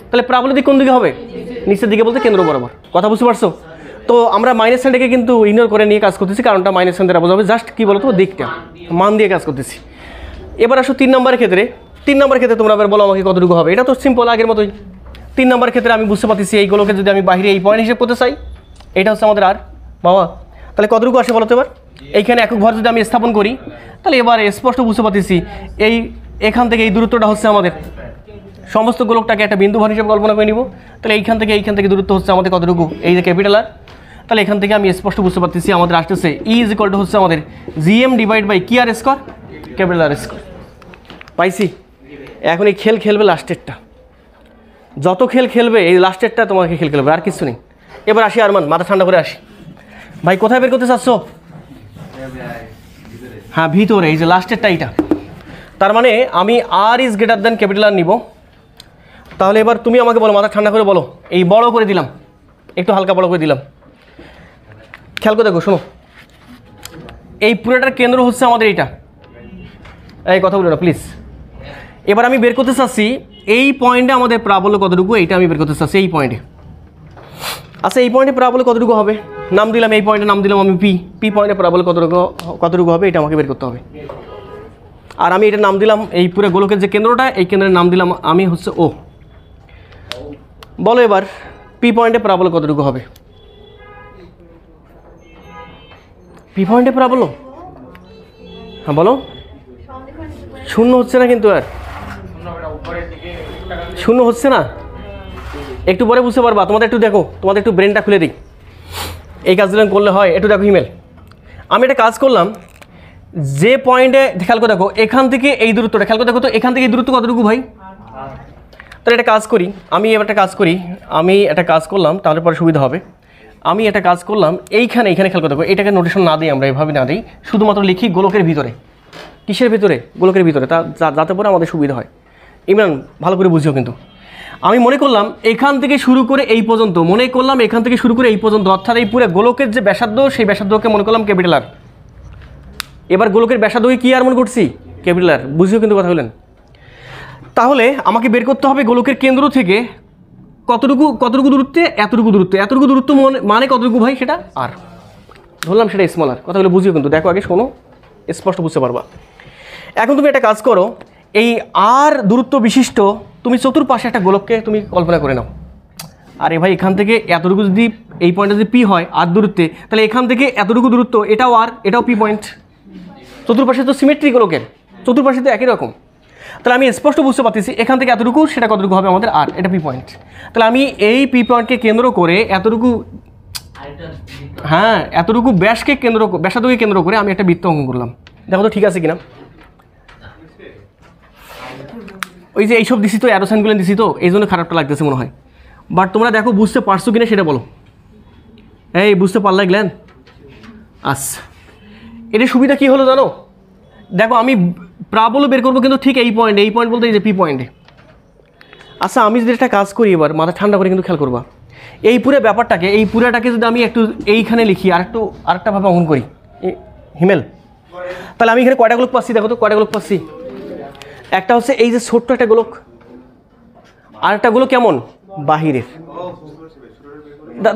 তাহলে প্রাবল্য দিক কোন দিকে হবে? নিচের দিকে বলতে কেন্দ্র বরাবর। কথা বুঝতে পারছো? তো আমরা মাইনাস সাইনটাকে কিন্তু ইগনোর করে নিয়ে কাজ করতেছি, কারণটা মাইনাস সাইন দ্বারা বোঝাবে জাস্ট কি বলো তো? দিকটা মান দিয়ে কাজ করতেছি। এবার আসো 3 নম্বরের ক্ষেত্রে। 3 নম্বরের ক্ষেত্রে তোমরা এবার বলো আমাকে কতটুকু হবে? এটা তো সিম্পল, আগের মতোই। 3 নম্বরের ক্ষেত্রে আমি বুঝতে পারতেছি এই গোলকে যদি আমি বাইরে এই পয়েন্ট হিসেবে করতে চাই, এটা হচ্ছে আমাদের আর বাবা, তাহলে কতটুকু আসে বলো তো? এবার এইখানে একক ভর যদি আমি স্থাপন করি, তাহলে এবার স্পষ্ট বুঝতে পারতেছি এখান থেকে এই দূরত্বটা হচ্ছে আমাদের, সমস্ত গোলকটাকে একটা বিন্দু ভর হিসেবে কল্পনা করে নিব। তাহলে এইখান থেকে দূরত্ব হচ্ছে আমাদের কতটুকু? এই যে ক্যাপিটাল আর। তাহলে এখান থেকে আমি স্পষ্ট বুঝতে পারতেছি আমাদের আসতেছে ই ইজ ইকুয়াল টু হচ্ছে আমাদের GM ডিভাইড বাই কি আর স্কোয়ার, ক্যাপিটাল আর স্কোয়ার। পাইছি? এখন এই খেলবে লাস্টেরটা, যত খেলবে এই লাস্টেরটা তোমাকে খেলবে, আর কিছু নেই। এবার আসি আরমান, মাথা ঠান্ডা করে আসি। ভাই কোথায় বের করতে চাচ্ছ? হ্যাঁ ভিতরে, এই যে লাস্টেরটা এইটা। তার মানে আমি R is greater than capital R নিব। তাহলে এবার তুমি আমাকে বলো, মাথা ঠান্ডা করে বলো। এই বড় করে দিলাম, একটু হালকা বড় করে দিলাম, খেয়াল করে দেখো, শোনো। এই পুরোটার কেন্দ্র হচ্ছে আমাদের এইটা, এই কথা বলো না প্লিজ। এবার আমি বের করতে চাচ্ছি এই পয়েন্টে আমাদের প্রাবল্য কতটুকু, এইটা আমি বের করতে চাচ্ছি এই পয়েন্টে। আচ্ছা এই পয়েন্টে প্রাবল্য কতটুকু হবে? নাম দিলাম এই পয়েন্টে, নাম দিলাম আমি পি পয়েন্টে প্রাবল্য কতটুকু হবে এটা আমাকে বের করতে হবে। আর আমি এটা নাম দিলাম এই পুরো গোলকের যে কেন্দ্রটা, এই কেন্দ্রের নাম দিলাম আমি হচ্ছে ও। বলো এবার পি পয়েন্টে প্রাবল্য কতটুকু হবে? পি পয়েন্টে প্রাবল্য, হ্যাঁ বলো। শূন্য হচ্ছে না কিন্তু, আর শূন্য হচ্ছে না, একটু পরে বুঝতে পারবা। তোমাদের একটু দেখো, তোমাদের একটু ব্রেনটা খুলে দিই, এই কাজগুলো করলে হয়। একটু দেখো হিমেল, আমি একটা কাজ করলাম যে পয়েন্টে, খেয়াল করে দেখো এখান থেকে এই দূরত্বটা, খেয়াল করে দেখো তো এখান থেকে এই দূরত্ব কতটুকু ভাই? তাহলে একটা কাজ করি, আমি একটা কাজ করলাম, তাহলে পরে সুবিধা হবে। আমি একটা কাজ করলাম এইখানে খেয়াল করে দেখো, এটাকে নোটেশন না দিই আমরা, এভাবে না দিই, শুধুমাত্র লিখি গোলকের ভিতরে। কিসের ভিতরে? গোলকের ভিতরে, যাতে পরে আমাদের সুবিধা হয়। ইমরান ভালো করে বুঝিও কিন্তু। আমি মনে করলাম এখান থেকে শুরু করে এই পর্যন্ত, অর্থাৎ এই পুরো গোলকের যে ব্যাসার্ধ, সেই ব্যাসার্ধকে মনে করলাম ক্যাপিটাল আর। এবার গোলকের ব্যাসার্ধকে কি আর মনে করছি? ক্যাপিটাল আর। বুঝিও কিন্তু কথা বলেন। তাহলে আমাকে বের করতে হবে গোলকের কেন্দ্র থেকে কতটুকু দূরত্বে? এতটুকু দূরত্ব মানে কতটুকু ভাই? সেটা আর ধরলাম, সেটা স্মল আর। কথাগুলো বুঝিও কিন্তু, দেখো আগে শোনো, স্পষ্ট বুঝতে পারবা। এখন তুমি একটা কাজ করো, এই আর দূরত্ব বিশিষ্ট তুমি চতুর্পাশে একটা গোলককে তুমি কল্পনা করে নাও। আরে ভাই এখান থেকে এতটুকু যদি এই পয়েন্টে যদি পি হয় আর দূরত্বে, তাহলে এখান থেকে এতটুকু দূরত্ব, এটাও আর, এটাও পি পয়েন্ট। চতুর্পাশে তো সিমেট্রি গোলকের, চতুর্পাশে তো একই রকম। তাহলে আমি স্পষ্ট বুঝতে পারতেছি এখান থেকে এতটুকু, সেটা কতটুকু হবে আমাদের আর, এটা পি পয়েন্ট। তাহলে আমি এই পি পয়েন্টকে কেন্দ্র করে এতটুকু, হ্যাঁ এতটুকু ব্যাসার্ধকে কেন্দ্র করে আমি একটা বৃত্ত অঙ্কন করলাম। দেখো তো ঠিক আছে কিনা। ওই যে এইসব দিছি তো, অ্যারোসাইনগুলো দিছি তো, এই জন্য খারাপটা লাগতেছে মনে হয়। বাট তোমরা দেখো বুঝতে পারছো কিনা সেটা বলো। এই বুঝতে পারলে গ্ল্যান? আচ্ছা, এটার সুবিধা কী হলো জানো? দেখো আমি প্রাবল্য বের করবো কিন্তু ঠিক এই পয়েন্ট বলতে এই যে পি পয়েন্টে। আচ্ছা আমি যদি একটা কাজ করি, এবার মাথা ঠান্ডা করে কিন্তু খেয়াল করবা, এই পুরাটাকে যদি আমি একটু এইখানে লিখি, আরেকটা ভাবে অঙ্কন করি হিমেল, তাহলে আমি এখানে কয়টা গোলক পাচ্ছি? দেখো তো কয়টা গোলক পাচ্ছি। একটা হচ্ছে এই যে ছোট্ট একটা গোলক, আর একটা গোলক কেমন? বাহিরের।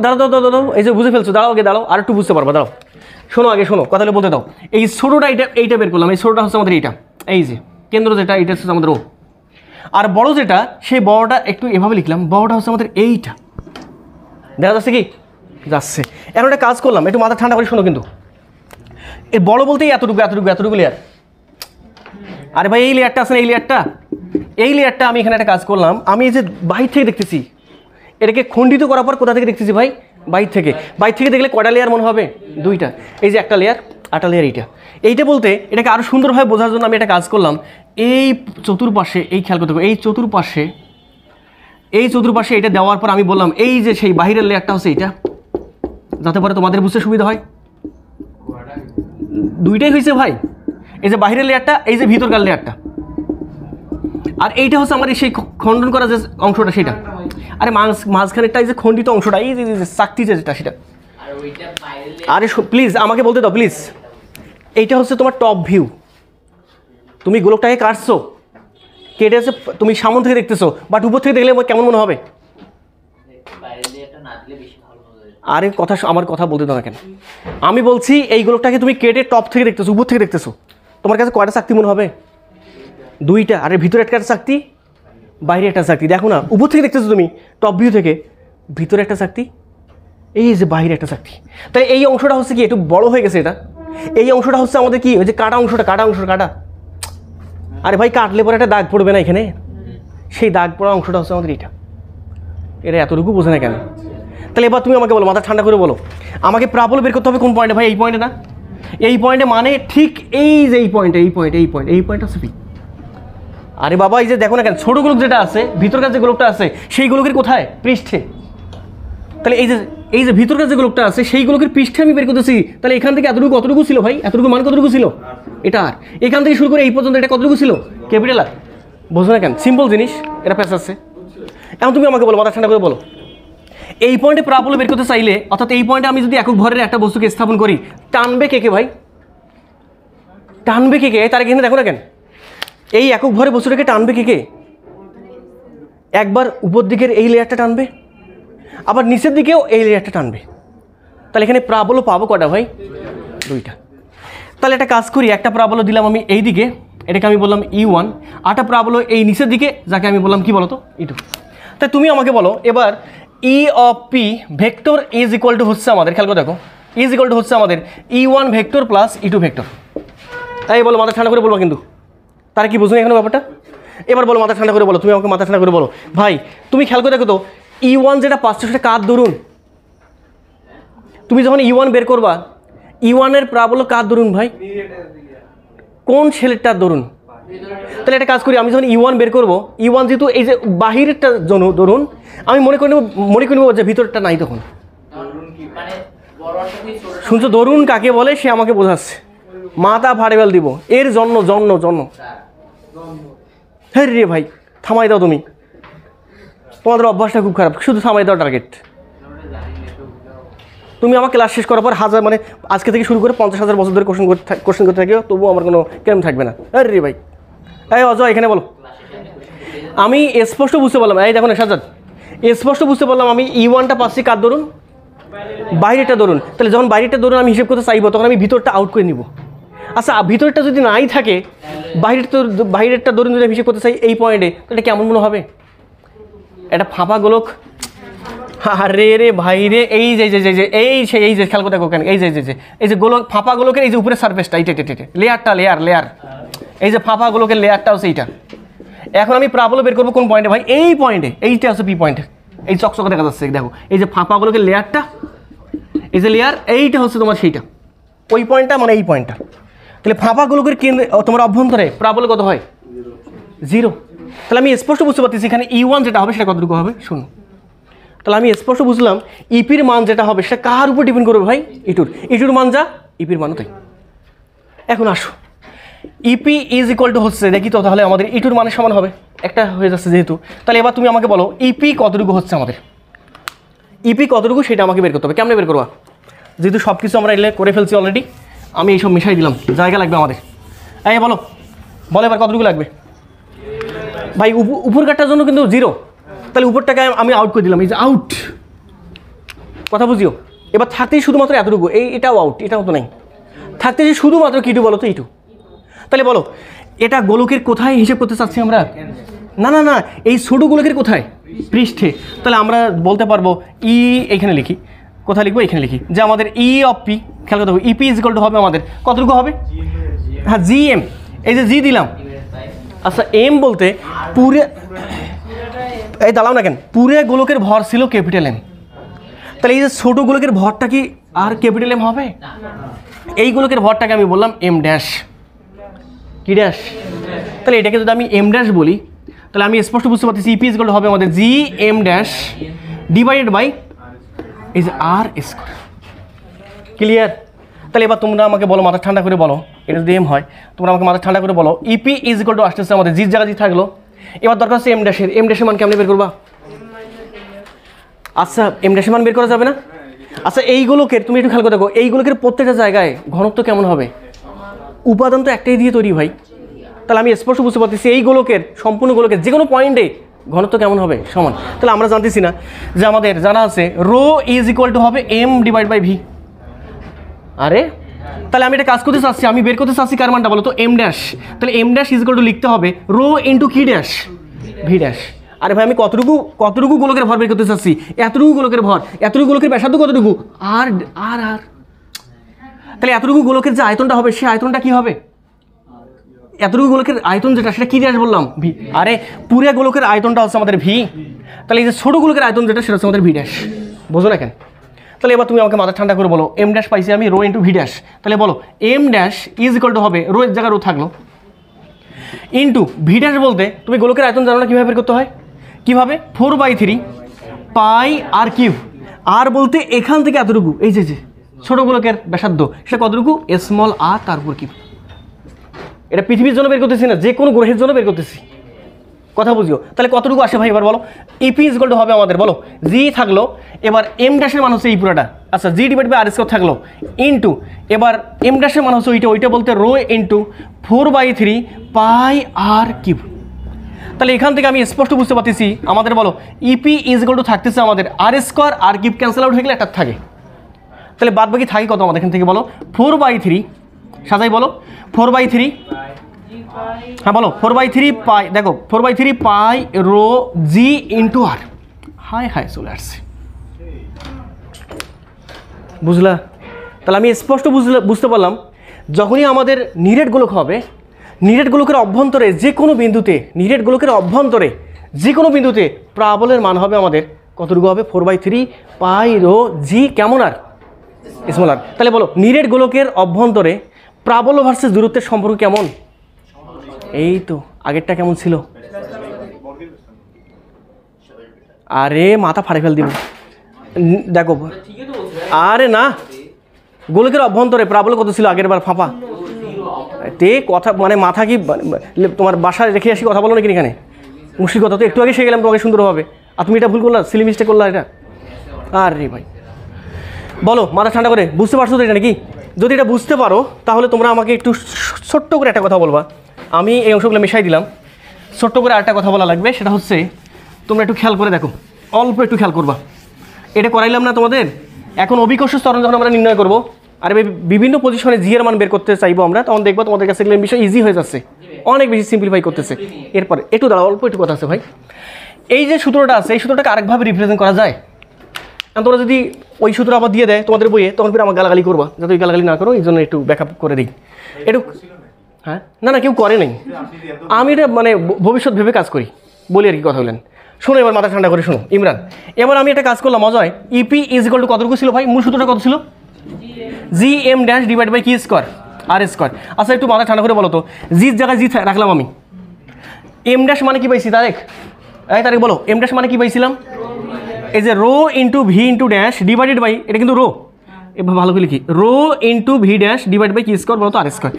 দাঁড়াও, এই যে বুঝে ফেলছো, দাঁড়াও, আর একটু বুঝতে পারবা, দাঁড়াও। শোনো কথা বলতে দাও। এই ছোটোটা এইটা বের করলাম, এই ছোটোটা হচ্ছে আমাদের এইটা, এই যে কেন্দ্র যেটা, এইটা হচ্ছে আমাদের ও। আর বড় যেটা, সেই বড়টা একটু এভাবে লিখলাম, বড়টা হচ্ছে আমাদের এইটা। দেখা যাচ্ছে কি? যাচ্ছে। এখন একটা কাজ করলাম, একটু মাথা ঠান্ডা করে শোনো কিন্তু। এই বড় বলতেই এতটুকু লেয়ার। আরে ভাই এই লেয়ারটা আছে না, এই লেয়ারটা আমি এখানে একটা কাজ করলাম, আমি এই যে বাহির থেকে দেখতেছি এটাকে খণ্ডিত করার পর কোথা থেকে দেখতেছি ভাই? বাইর থেকে। বাইর থেকে দেখলে কয়টা লেয়ার মনে হবে? 2টা। এই যে একটা লেয়ার, আটা লেয়ার এইটা বলতে এটাকে আরও সুন্দরভাবে বোঝার জন্য আমি একটা কাজ করলাম। এই চতুর্পাশে, এই খেয়াল করতে হবে, এই চতুর্পাশে এটা দেওয়ার পর আমি বললাম এই যে সেই বাহিরের লেয়ারটা হচ্ছে এইটা, যাতে পরে তোমাদের বুঝতে সুবিধা হয়। 2টাই হয়েছে ভাই, এই যে বাহিরের লেয়ারটা, এই যে ভিতরকার লেয়ারটা, আর এইটা হচ্ছে আমার সেই খণ্ডন করা যে অংশটা সেটা। আরে মাঝখানেরটা এই যে খণ্ডিত অংশটা, এই যে চাকতি যেটা সেটা। আরে প্লিজ আমাকে বলতে দাও প্লিজ। এইটা হচ্ছে তোমার টপ ভিউ। তুমি গোলকটাকে কাটছো, কেটে আছে, তুমি সামনে থেকে দেখতেছো, বাট উপর থেকে দেখলে কেমন মনে হবে? আরে আমার কথা বলতে দাও না কেন? আমি বলছি এই গোলকটাকে তুমি কেটে টপ থেকে দেখতেছো, উপর থেকে দেখতেছো, তোমার কাছে কয়টা চাকতি মনে হবে? 2টা। আরে ভিতরে একটা চাকতি, বাইরে একটা চাকতি। দেখো না, উপর থেকে দেখতেছো তুমি টপ ভিউ থেকে, ভিতরে একটা চাকতি, এই যে বাইরে একটা চাকতি। তাই এই অংশটা হচ্ছে কি একটু বড় হয়ে গেছে এটা। এই অংশটা হচ্ছে আমাদের কি, ওই যে কাটা কাটা। আরে ভাই কাটলে পরে একটা দাগ পড়বে না এখানে? সেই দাগ পড়া অংশটা হচ্ছে আমাদের এটা এতটুকু বোঝে না কেন? তাহলে এবার তুমি আমাকে বলো, মাথা ঠান্ডা করে বলো, আমাকে প্রাবল বের করতে হবে কোন পয়েন্টে ভাই? এই পয়েন্টে না? এই পয়েন্টে মানে ঠিক এই যে এই পয়েন্ট হচ্ছে পি। আরে বাবা এই যে দেখো না কেন, ছোটো গোলক যেটা আছে, ভিতরকার যে গোলকটা আছে সেই গোলকের কোথায়? পৃষ্ঠে। তাহলে এই যে ভিতরকার যে গোলকটা আছে সেই গোলকের পৃষ্ঠে আমি বের করতেছি। তাহলে এখান থেকে কতটুকু ছিল ভাই? এতটুকু মানে কতটুকু ছিল? এটা আর এখান থেকে শুরু করে এই পর্যন্ত এটা কতটুকু ছিল? Capital R. বোঝো না কেন? সিম্পল জিনিস, এটা প্যাস আছে। এখন তুমি আমাকে বলো, মাথা ঠান্ডা করে বলো, এই পয়েন্টে প্রাবল্য বের করতে চাইলে, অর্থাৎ এই পয়েন্টে আমি যদি একক ভরের একটা বস্তুকে স্থাপন করি, টানবে কে ভাই? টানবে কে? তার এখানে দেখো না কেন, এই একক ভরের বস্তুটাকে টানবে কে? একবার উপর দিকের এই লেয়ারটা টানবে, আবার নিচের দিকেও এই লেয়ারটা টানবে। তাহলে এখানে প্রাবল্য পাবো কটা ভাই? 2টা। তাহলে একটা কাজ করি, একটা প্রাবল্য দিলাম আমি এই দিকে, এটাকে আমি বললাম E1, আটা প্রাবল্য এই নিচের দিকে, যাকে আমি বললাম কি বলতো? E2। তাই তুমি আমাকে বলো এবার E of P vector is equal two হচ্ছে আমাদের, খেয়াল করে দেখো, ইজ ইকুয়াল টু হচ্ছে আমাদের E1 vector plus E2 vector. তাই বলো, মাথা ঠান্ডা করে বলবো কিন্তু, তারা কি বুঝুন এখানে ব্যাপারটা? এবার বলো, মাথা ঠান্ডা করে বলো, তুমি আমাকে মাথা ঠান্ডা করে বলো ভাই। তুমি খেয়াল করে দেখো তো, E1 যেটা পাচ্ছে সেটা কার দরুন? তুমি যখন E1 বের করবা, E1 এর প্রাবল্য কার দরুন ভাই? কোন ছেলেটার দরুন? তাহলে একটা কাজ করি, আমি যখন E1 বের করবো, E1 যেহেতু এই যে বাহিরেরটা দরুন, আমি মনে করে নেবো যে ভিতরটা নাই। তখন শুনছো দরুন কাকে বলে? সে আমাকে বোঝাচ্ছে, মাথা ফাড়েবেল দিব এর জন্য। হ্যাঁ রে ভাই, থামাই দাও তুমি, তোমাদের অভ্যাসটা খুব খারাপ, শুধু থামাই দাও টার্গেট। তুমি আমার ক্লাস শেষ করার পর মানে আজকে থেকে শুরু করে 50,000 বছর ধরে কোশ্চেন করতে থাকিও, তবুও আমার কোনো কেমন থাকবে না। আরে রে ভাই, এই অজয় এখানে বলো। আমি স্পষ্ট বুঝতে পারলাম, এই দেখো না সাজাদ, স্পষ্ট বুঝতে পারলাম আমি E1টা পাচ্ছি কার দরুন? বাইরেটা দরুন। তাহলে যখন বাইরেটা দরুন আমি হিসেব করতে চাইবো, তখন আমি ভিতরটা আউট করে নিব। আচ্ছা, ভিতরটা যদি নাই থাকে, বাইরেরটা দরুন যদি আমি হিসেব করতে চাই এই পয়েন্টে, তাহলে কেমন মনে হবে? একটা ফাঁপা গোলক। আরে রে ভাই রে, এই যে খেয়াল করে দেখো কেন, এই যে গোলক, ফাঁপা গোলকের এই যে উপরে সারফেসটা, লেয়ার, এই যে ফাঁপা গোলকের লেয়ারটা হচ্ছে এইটা। এখন আমি প্রাবল্য বের করবো কোন পয়েন্টে ভাই? এই পয়েন্টে, এইটা হচ্ছে পি পয়েন্ট, এই চকচকে দেখা যাচ্ছে দেখো, এই যে ফাঁপা গোলকের লেয়ারটা, এই যে লেয়ার, এইটা হচ্ছে তোমার সেইটা, ওই পয়েন্টটা মানে এই পয়েন্টটা। তাহলে ফাঁপা গোলকের কেন্দ্রে তোমার অভ্যন্তরে প্রাবল্য কত হয়? 0। তাহলে আমি স্পষ্ট বুঝতে পারতেছি এখানে E1 যেটা হবে সেটা কতটুকু হবে? শোনো, তাহলে আমি স্পষ্ট বুঝলাম ইপির মান যেটা হবে সেটা কার উপর ডিপেন্ড করবে ভাই? ইটুর মান যা, ইপির মানও তাই। এখন আসো, ইপি ইজ ইকুয়াল টু হচ্ছে, দেখি তো তাহলে আমাদের ইটুর মানের সমান হবে, একটা হয়ে যাচ্ছে যেহেতু। তাহলে এবার তুমি আমাকে বলো ইপি কতটুকু হচ্ছে আমাদের? ইপি কতটুকু সেটা আমাকে বের করতে হবে। কেমনে বের করবা? যেহেতু সব কিছু আমরা এলে করে ফেলছি অলরেডি, আমি এইসব মিশাই দিলাম, জায়গা লাগবে আমাদের। এই বলো এবার কতটুকু লাগবে ভাই? উপর কাটার জন্য কিন্তু 0, তাহলে উপরটাকে আমি আউট করে দিলাম, এই যে আউট, কথা বুঝিও। এবার থাকতেই শুধুমাত্র এতটুকু, এটাও আউট, এটাও তো নাই, থাকতেই শুধুমাত্র কিটু বলো তো, ইটু। তাহলে বলো এটা গোলকের কোথায় হিসেব করতে চাচ্ছি আমরা? না, এই ছোট গোলকের কোথায়? পৃষ্ঠে। তাহলে আমরা বলতে পারবো এইখানে লিখি, কোথায় লিখবো? এখানে লিখি যে আমাদের E of P, খেয়াল করতে হবে, ইপি ইজ ইকুয়াল টু হবে আমাদের কতটুকু হবে? হ্যাঁ, GM, এই যে জি দিলাম। আচ্ছা, এম বলতে পুরো এই দাঁড়াও না কেন, পুরো গোলকের ভর ছিল ক্যাপিটাল এম, তাহলে এই যে ছোট গোলকের ভরটা কি আর ক্যাপিটাল এম হবে? এই গোলকের ভরটাকে আমি বললাম এম ড্যাশ, কি ড্যাশ, তাহলে এটাকে যদি আমি এম ড্যাশ বলি তাহলে আমি স্পষ্ট বুঝতে পারতেছি ইপি ইজ ইকুয়াল টু হবে আমাদের G M dash divided by এই যে আর স্কয়ার। ক্লিয়ার? তাহলে এবার তোমরা আমাকে বলো, মাথা ঠান্ডা করে বলো, এটা যদি এম হয় তোমরা আমাকে মাথা ঠান্ডা করে বলো ইপি ইজ ইকুয়াল টু আসতেছে আমাদের জির জায়গা জি থাকলো, এবার দরকার হচ্ছে এম ড্যাশের মান কেমন বের করবা? আচ্ছা এম ড্যাশের মান বের করা যাবে না? আচ্ছা এইগুলোকে তুমি একটু খেয়াল করে দেখো, এইগুলোকে প্রত্যেকটা জায়গায় ঘনত্ব কেমন হবে? উপাদান তো একটাই দিয়ে তৈরি ভাই, তাহলে আমি স্পষ্ট বুঝতে পারতেছি এই গোলকের সম্পূর্ণ গোলকের যে কোনো পয়েন্টে ঘনত্ব কেমন হবে? সমান। তাহলে আমরা জানতেছি না যে আমাদের জানা আছে রো ইজ ইকুয়াল টু হবে এম ডিভাইড বাই ভি। আরে তাহলে আমি এটা কাজ করতে চাচ্ছি, আমি বের করতে চাচ্ছি কার মানটা বলো তো? M dash. তাহলে M dash is equal to লিখতে হবে রো ইন্টু কি ড্যাশ? V dash. আরে ভাই আমি কতটুকু গোলকের ভর বের করতে চাচ্ছি? এতটুকু গোলকের ভর, এতটুকু গোলকের ব্যাসার্ধ কতটুকু? আর আর আর তাহলে এতটুকু গোলকের যে আয়তনটা হবে সে আয়তনটা কি হবে? এতটুকু গোলকের আয়তন যেটা সেটা কি ড্যাশ বললাম? ভি। আরে পুরো গোলকের আয়তনটা হচ্ছে আমাদের ভি, তাহলে এই যে ছোট গোলকের আয়তন যেটা সেটা হচ্ছে আমাদের ভি ড্যাশ। বোঝো না কেন? তাহলে এবার তুমি আমাকে মাথা ঠান্ডা করে বলো এম ড্যাশ পাইছি আমি রো ইন্টু ভি ড্যাশ, তাহলে বলো M dash is equal to হবে রো এর জায়গায় রো থাকলো ইন্টু ভি ড্যাশ বলতে তুমি গোলকের আয়তন জানো না কীভাবে বের করতে হয়? কীভাবে? 4/3 পাই আর কিউব। আর বলতে এখান থেকে এতটুকু, এই যে ছোট গোলকের ব্যাসার্ধ সেটা কতটুকু? স্মল আর তারপর কিউব। এটা পৃথিবীর জন্য বের করতেছি না, যে কোনো গ্রহের জন্য বের করতেছি, কথা বুঝিও। তাহলে কতটুকু আসে ভাই এবার বলো? ইপি ইজ ইকুয়াল টু হবে আমাদের বলো জি থাকলো, এবার এম ড্যাশের মান হচ্ছে এই পুরোটা, আচ্ছা G divide by R square থাকলো ইন্টু এবার এম ড্যাশের মান হচ্ছে ওইটা বলতে rho into 4/3 pi R cube. তাহলে এখান থেকে আমি স্পষ্ট বুঝতে পারতেছি আমাদের বলো ইপি ইজ ইকুয়াল টু থাকতেছে আমাদের আর স্কয়ার আর কিউব ক্যান্সেল আউট হয়ে গেলে একটা থাকে, তাহলে বাদ বাকি থাকে কত আমাদের এখান থেকে বলো? 4/3 সাজাই বলো 4/3, হ্যাঁ বলো 4/3 পাই, দেখো 4/3 পাই রো জি ইন্টু আর। হাই হাই চলে আসছে, বুঝলা? তাহলে আমি স্পষ্ট বুঝতে পারলাম যখনই আমাদের নিরেট গোলক হবে, নিরেট গোলকের অভ্যন্তরে যে কোনো বিন্দুতে, নিরেট গোলকের অভ্যন্তরে যে কোনো বিন্দুতে প্রাবলের মান হবে আমাদের কতটুকু হবে? 4/3 পাই রো জি কেমন আর স্মল আর। তাহলে বলো নিরেট গোলকের অভ্যন্তরে প্রাবল্য ভার্সেস দূরত্বের সম্পর্ক কেমন? এই তো আগেরটা কেমন ছিল? আরে মাথা ফাড়ে ফেল দিব, দেখো আরে না, গোলকের অভ্যন্তরে প্রাবল্য কত ছিল আগের বার? ফাঁপা তে কথা মানে মাথা কি তোমার বাসায় রেখে আসি কথা বলো নাকি এখানে? মুশকিল কথা তো একটু আগে শিখে গেলাম তোমাকে সুন্দরভাবে, আর তুমি এটা ভুল করলা, সিলি মিস্টেক করলা এটা। আর রে ভাই বলো মাথা ঠান্ডা করে, বুঝতে পারছো তো এটা নাকি? যদি এটা বুঝতে পারো তাহলে তোমরা আমাকে একটু ছোট্ট করে একটা কথা বলবা, আমি এই অংশগুলো মেশাই দিলাম, ছোট্ট করে আরেকটা কথা বলা লাগবে, সেটা হচ্ছে তোমরা একটু খেয়াল করে দেখো, অল্প একটু খেয়াল করবা। এটা করাইলাম না তোমাদের, এখন অভিকর্ষ ত্বরণ যখন আমরা নির্ণয় করবো আর বিভিন্ন পজিশনে জি এর মান বের করতে চাইবো আমরা, তখন দেখবো তোমাদের কাছে এগুলো বিষয় ইজি হয়ে যাচ্ছে, অনেক বেশি সিম্পলিফাই করতেছে। এরপরে একটু দাঁড়াও, অল্প একটু কথা আছে ভাই। এই যে সূত্রটা আছে এই সূত্রটাকে আরেকভাবে রিপ্রেজেন্ট করা যায়। তোমরা যদি ওই সূত্র আবার দিয়ে দেয় তোমাদের বইয়ে, তখন ফিরে আমার গালাগালি করবা, যাতে ওই গালাগালি না করো, এই জন্য একটু ব্যাকআপ করে দিই একটু। হ্যাঁ না না কেউ করে নাই, আমি এটা মানে ভবিষ্যৎ ভেবে কাজ করি বলি আর কি কথা বলেন। শোনো এবার মাথা ঠান্ডা করে শোনো ইমরান, এবার আমি একটা কাজ করলাম মজায়। ইপি ইজ ইকুয়াল টু কতটুকু ছিল ভাই? মূল সূত্রটা কত ছিল? G M dash divide by কি স্কোয়ার আর স্কোয়ার। আচ্ছা একটু মাথা ঠান্ডা করে বলো তো, জির জায়গায় জি রাখলাম আমি, এম ড্যাশ মানে কি পাইছি তারেক? এই তারেক বলো এম ড্যাশ মানে কি পাইছিলাম? এই যে rho into V into dash divided by, এটা কিন্তু রো, এবার ভালো করে লিখি, rho into V dash divide by কি স্কোয়ার বলো তো আর স্কোয়ার।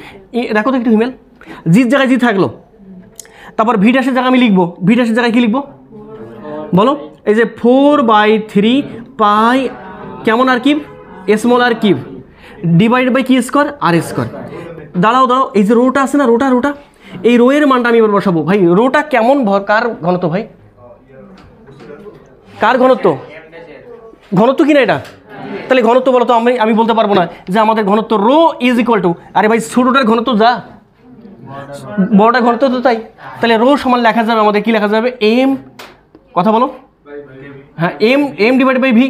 দেখো তো একটু হিমেল, জির জায়গায় জি থাকলো, তারপর ভি ড্যাশের জায়গায় আমি লিখবো, ভি ড্যাশের জায়গায় কি লিখবো বলো? এই যে 4/3 পাই কেমন R cube small r cube divide by কি স্কোয়ার আর স্কোয়ার। দাঁড়াও দাঁড়াও, এই যে রোটা আছে না, রোটা এই রো এর মানটা আমি এবার বসাবো। ভাই রোটা কেমন ভর, কার ঘনত্ব ভাই? কার ঘনত্ব? ঘনত্ব কিনা এটা? তাহলে ঘনত্ব বলো তো, আমি বলতে পারবো না যে আমাদের ঘনত্ব রো ইজ ইকুয়াল টু, আরে ভাই ছোটোটার ঘনত্ব যা, বড়টার ঘনত্ব তো তাই। তাহলে রো সমান লেখা যাবে আমাদের, কি লেখা যাবে? এম, কথা বলো, হ্যাঁ এম ডিভাইড বাই ভি।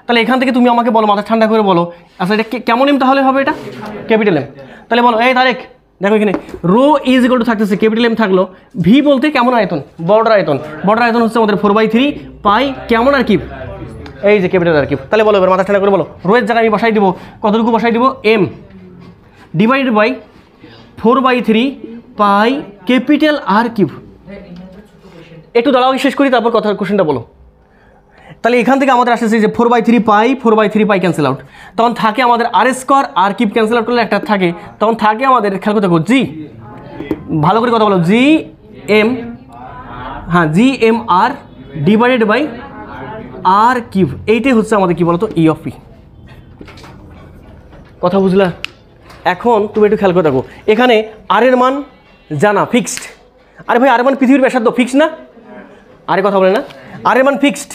তাহলে এখান থেকে তুমি আমাকে বলো মাথা ঠান্ডা করে বলো, আচ্ছা এটা কেমন এম তাহলে হবে? এটা ক্যাপিটাল এম। তাহলে বলো এই তারেক দেখো এখানে রো ইজ ইকুয়াল টু থাকতেছে ক্যাপিটাল এম থাকলো, ভি বলতে কেমন আয়তন, বর্ডার আয়তন। বর্ডার আয়তন হচ্ছে আমাদের 4/3 পাই কেমন আর কিউব, এই যে ক্যাপিটাল আর কিউব। তাহলে বলো এবার মাথা ঠান্ডা করে বলো, রো এর জায়গায় আমি বসাই দিব কতটুকু, বসাই দিব M divided by 4/3 pi capital R cube. একটু দাঁড়াও শেষ করি, তারপর কথা কোশ্চেনটা বলো। তাহলে এখান থেকে আমাদের আসতেছে যে 4/3 পাই ক্যান্সেল আউট, তখন থাকে আমাদের আর স্কোয়ার, আর কিউব ক্যান্সেল আউট করলে একটা থাকে, তখন থাকে আমাদের খেয়াল করতে থাকো জি, ভালো করে কথা বলো, জি এম, হ্যাঁ G M R divided by R cube. এইটাই হচ্ছে আমাদের কি বলতো ই অফ পি। কথা বুঝলা? এখন তুমি একটু খেয়াল করে দেখো, এখানে আর এর মান জানা ফিক্সড। আরে ভাই আর এর মান পৃথিবীর ব্যাসার্ধ ফিক্সড না? আরে কথা বলে না, আর এর মান ফিক্সড,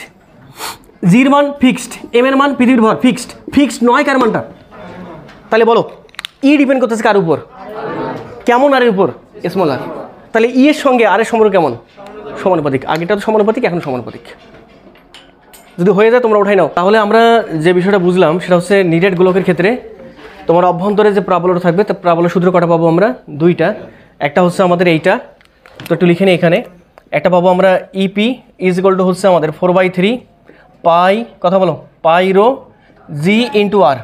জির মান ফিক্সড, এম এর মান পৃথিবীর ভর ফিক্সড, ফিক্সড নয় কার মানটা? তাহলে বলো ই ডিপেন্ড করতেছে কার উপর, কেমন আর এর উপর, স্মল আর। তাহলে ই এর সঙ্গে আর এর সম্পর্ক কেমন, সমানুপাতিক। আগেটা তো সমানুপাতিক, এখন সমানুপাতিক। যদি হয়ে যায় তোমরা উঠাই নাও। তাহলে আমরা যে বিষয়টা বুঝলাম সেটা হচ্ছে নিডেড গোলকের ক্ষেত্রে তোমার অভ্যন্তরে যে প্রাবল্য থাকবে, তা প্রাবল্য সূত্র কটা পাবো আমরা, দুইটা। একটা হচ্ছে আমাদের এইটা, তো একটু লিখে নিই এখানে। একটা পাবো আমরা ইপি ইজ ইকুয়াল টু হচ্ছে আমাদের 4/3 পাই, কথা বলো, পাই রো জি ইন্টু আর।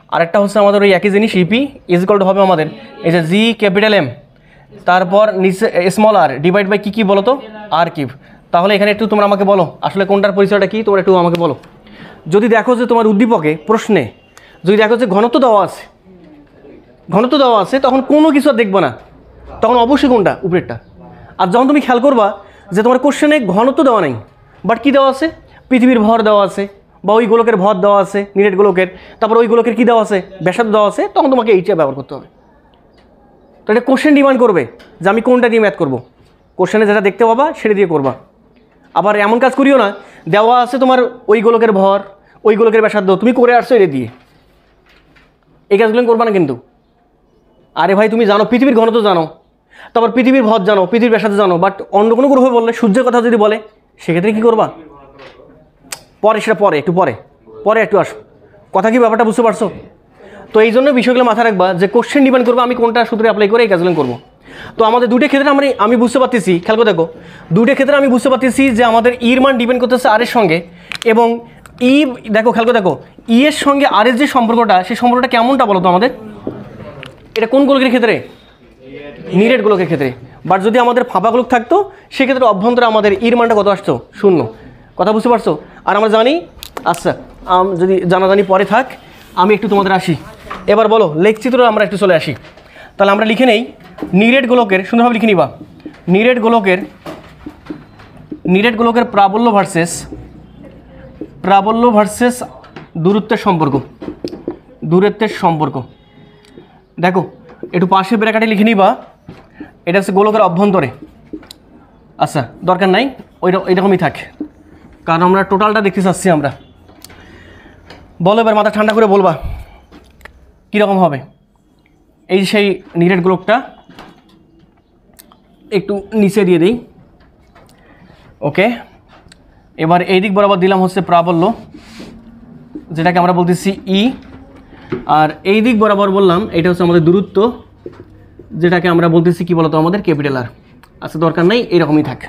আরেকটা হচ্ছে আমাদের ওই একই জিনিস, ইপি ইজ ইকুয়াল টু হবে আমাদের এই যে জি ক্যাপিটাল এম, তারপর নিচে স্মল আর ডিভাইড বাই কী বলো তো, আর কিউব। তাহলে এখানে একটু তোমরা আমাকে বলো আসলে কোনটার পরিচয়টা কী, তোমরা একটু আমাকে বলো। যদি দেখো যে তোমার উদ্দীপকে প্রশ্নে যদি দেখো যে ঘনত্ব দেওয়া আছে, ঘনত্ব দেওয়া আছে, তখন কোনো কিছু আর দেখবো না, তখন অবশ্যই কোনটা, উপরেরটা। আর যখন তুমি খেয়াল করবা যে তোমার কোশ্চেনে ঘনত্ব দেওয়া নেই, বাট কী দেওয়া আছে, পৃথিবীর ভর দেওয়া আছে, বা ওই গোলকের ভর দেওয়া আছে নিডেড গোলকের, তারপর ওই গোলকের কী দেওয়া আছে, ব্যাসার্ধ দেওয়া আছে, তখন তোমাকে এইটা ব্যবহার করতে হবে। তো এটা কোশ্চেন ডিমান্ড করবে যে আমি কোনটা দিয়ে ম্যাথ করবো, কোশ্চেনে যেটা দেখতে পাবা সেটা দিয়ে করবা। আবার এমন কাজ করিও না দেওয়া আছে তোমার ওই গোলকের ভর, ওই গোলকের ব্যাসার্ধ, তুমি করে আসছো এটা দিয়ে, এই কাজগুলো করবা না কিন্তু। আরে ভাই তুমি জানো পৃথিবীর ঘনত্ব জানো, তারপর পৃথিবীর ভর জানো, পৃথিবীর ব্যাসার্ধ জানো, বাট অন্য কোনো গ্রহ বললে, সূর্যের কথা যদি বলে, সেক্ষেত্রে কী করবা, পরে সেটা পরে একটু পরে একটু আসো। কথা কি ব্যাপারটা বুঝতে পারছো? তো এই জন্য বিষয়গুলো মাথায় রাখবা যে কোশ্চেন ডিপেন্ড করবে আমি কোনটা সূত্রে অ্যাপ্লাই করে এই কাজগুলো করবো। তো আমাদের দুটো ক্ষেত্রে আমি বুঝতে পারতেছি, খেয়াল করে দেখো, দুটো ক্ষেত্রে আমি বুঝতে পারতেছি যে আমাদের ইর মান ডিপেন্ড করতেছে আর এর সঙ্গে, এবং ই দেখো খেয়াল করে দেখো ই এর সঙ্গে আর এর যে সম্পর্কটা, সেই সম্পর্কটা কেমনটা বলো তো আমাদের, এটা কোন গোলকের ক্ষেত্রে, নিডেড গোলকের ক্ষেত্রে। বাট যদি আমাদের ফাঁপা গোলক থাকতো সেক্ষেত্রে অভ্যন্তরে আমাদের ইর মানটা কত আসতো, 0। কথা বুঝতে পারছো? আর আমরা জানি, আচ্ছা যদি জানাজানি পরে থাক, আমি একটু তোমাদের আসি। এবার বলো লেখচিত্র আমরা একটু চলে আসি। তাহলে আমরা লিখে নেই নিডেড গোলকের, সুন্দরভাবে লিখে নিবা, নিডেড গোলকের প্রাবল্য ভার্সেস দূরত্বের সম্পর্ক। দেখো একটু পাশে ব্র্যাকেটে লিখে নিবা, এটা হচ্ছে গোলকের অভ্যন্তরে। আচ্ছা দরকার নাই, ওইরকমই থাক, কারণ আমরা টোটালটা দেখতে চাচ্ছি আমরা। বলো এবার মাথা ঠান্ডা করে বলবা কীরকম হবে। এই সেই নিডেড গোলকটা একটু নিচে দিয়ে দিই, ওকে। এবার এই দিক বরাবর দিলাম হচ্ছে প্রাবল্য, যেটাকে আমরা বলতেছি ই, আর এই দিক বরাবর বললাম এটা হচ্ছে আমাদের দূরত্ব, যেটাকে আমরা বলতেছি কি বলতো আমাদের ক্যাপিটাল আর। আচ্ছা দরকার নেই, এরকমই থাক,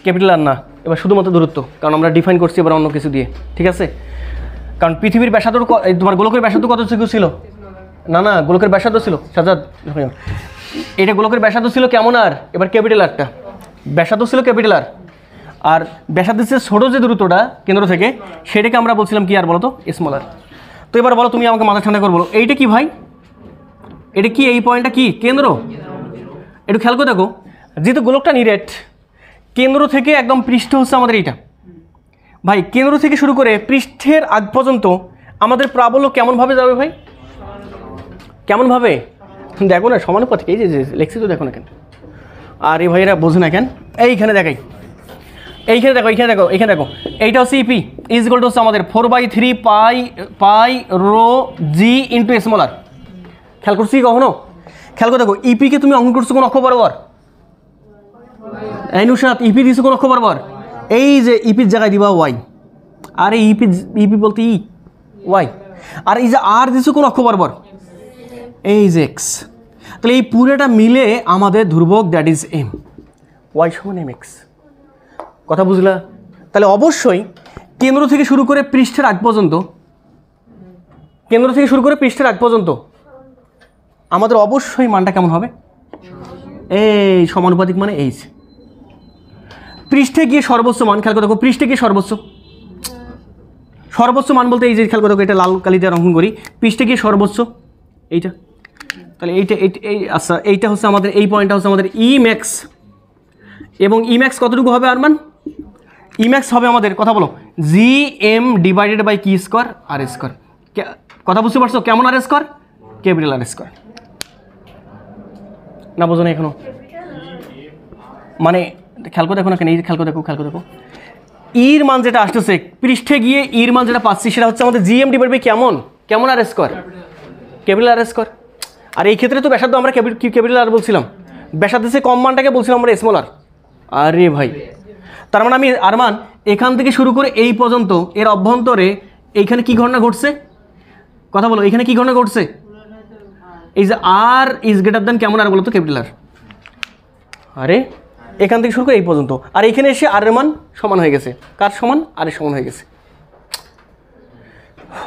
ক্যাপিটাল আর না, এবার শুধুমাত্র দূরত্ব, কারণ আমরা ডিফাইন করছি এবার অন্য কিছু দিয়ে, ঠিক আছে। কারণ পৃথিবীর ব্যাসার্ধ, তোমার গোলকের ব্যাসার্ধ কত ছিল, না গোলকের ব্যাসার্ধ ছিল সাজাদ, এটা গোলকের ব্যাসার্ধ ছিল কেমন আর, এবার ক্যাপিটাল আরটা ব্যাসার্ধ ছিল ক্যাপিটাল আর ব্যাসার্ধের চেয়ে ছোটো যে দূরত্বটা কেন্দ্র থেকে, সেটাকে আমরা বলছিলাম কি আর বলো তো, স্মল আর। তো এবার বলো তুমি আমাকে মাথা ঠান্ডা করে বলো, এইটা কি ভাই, এটা কি, এই পয়েন্টটা কি কেন্দ্র? একটু খেয়াল করে দেখো, যেহেতু গোলকটা নিরেট, কেন্দ্র থেকে একদম পৃষ্ঠ হচ্ছে আমাদের এইটা। ভাই কেন্দ্র থেকে শুরু করে পৃষ্ঠের আগ পর্যন্ত আমাদের প্রাবল্য কেমনভাবে যাবে ভাই, কেমনভাবে দেখো না, সমানুপাতিক। এই যে লেখছি তো, দেখো না কেন, আর এই ভাইয়েরা বোঝে না কেন, এইখানে দেখাই, এইখানে দেখো এইটা হচ্ছে ইপি ইজ ইকুয়াল টু হচ্ছে আমাদের 4/3 পাই রো জি ইন্টু স্মল আর। খেয়াল করছি কখনো? খেয়াল করে দেখো ইপিকে তুমি অঙ্কন করছো কোন অক্ষ বরাবর, এই নুসাত ইপি দিছো কোন অক্ষ বরাবর, এই যে ইপির জায়গায় দিবা ওয়াই, আর এই ইপি বলতে ওয়াই, আর এই যে আর দিছো কোন অক্ষ বরাবর, এই যে এক্স। তাহলে এই পুরোটা মিলে আমাদের ধ্রুবক দ্যাট ইজ এম, ওয়াই সমান এম এক্স। কথা বুঝলা? তাহলে অবশ্যই কেন্দ্র থেকে শুরু করে পৃষ্ঠের আগ পর্যন্ত, কেন্দ্র থেকে শুরু করে পৃষ্ঠের আগ পর্যন্ত আমাদের অবশ্যই মানটা কেমন হবে? এই সমানুপাতিক মানে এইচ। পৃষ্ঠে গিয়ে সর্বোচ্চ মান, খেয়াল করে দেখো, পৃষ্ঠে গিয়ে সর্বোচ্চ মান বলতে এই যে খেয়াল করে দেখো, এটা লাল কালিতে অঙ্কন করি, পৃষ্ঠে গিয়ে সর্বোচ্চ এইটা। তাহলে এই আচ্ছা, এইটা হচ্ছে আমাদের, এই পয়েন্টটা হচ্ছে আমাদের ই ম্যাক্স। এবং ই ম্যাক্স কতটুকু হবে আর মান? ই ম্যাক্স হবে আমাদের, কথা বলো, জি এম ডিভাইডেড বাই কি স্কোয়ার আর স্কোয়ার। কথা বুঝতে পারছো? কেমন R square? Capital R square. না বোঝো না এখনো? মানে খেয়াল করে দেখো না কেন, এই খেয়াল করে দেখো, ইর মান যেটা আসতেছে পৃষ্ঠে গিয়ে, ইর মান যেটা পাচ্ছি সেটা হচ্ছে আমাদের জি এম ডিভাইড বাই কেমন R square, capital R square. আর এই ক্ষেত্রে তো ব্যাসার্ধ আমরা ক্যাপিটাল আর বলছিলাম, ব্যাসার্ধের চেয়ে কম মানটাকে বলছিলাম আমরা স্মল আর। আরে ভাই, তার মানে আমি আর মান এখান থেকে শুরু করে এই পর্যন্ত এর অভ্যন্তরে এইখানে কি ঘটনা ঘটছে? কথা বলো, এখানে কি ঘটনা ঘটছে? এই যে আর ইজ গ্রেটার দেন কেমন আর বলো তো? Capital R. আরে এখান থেকে শুরু করে এই পর্যন্ত, আর এখানে এসে আর এর মান সমান হয়ে গেছে, কার সমান? আর এর সমান হয়ে গেছে।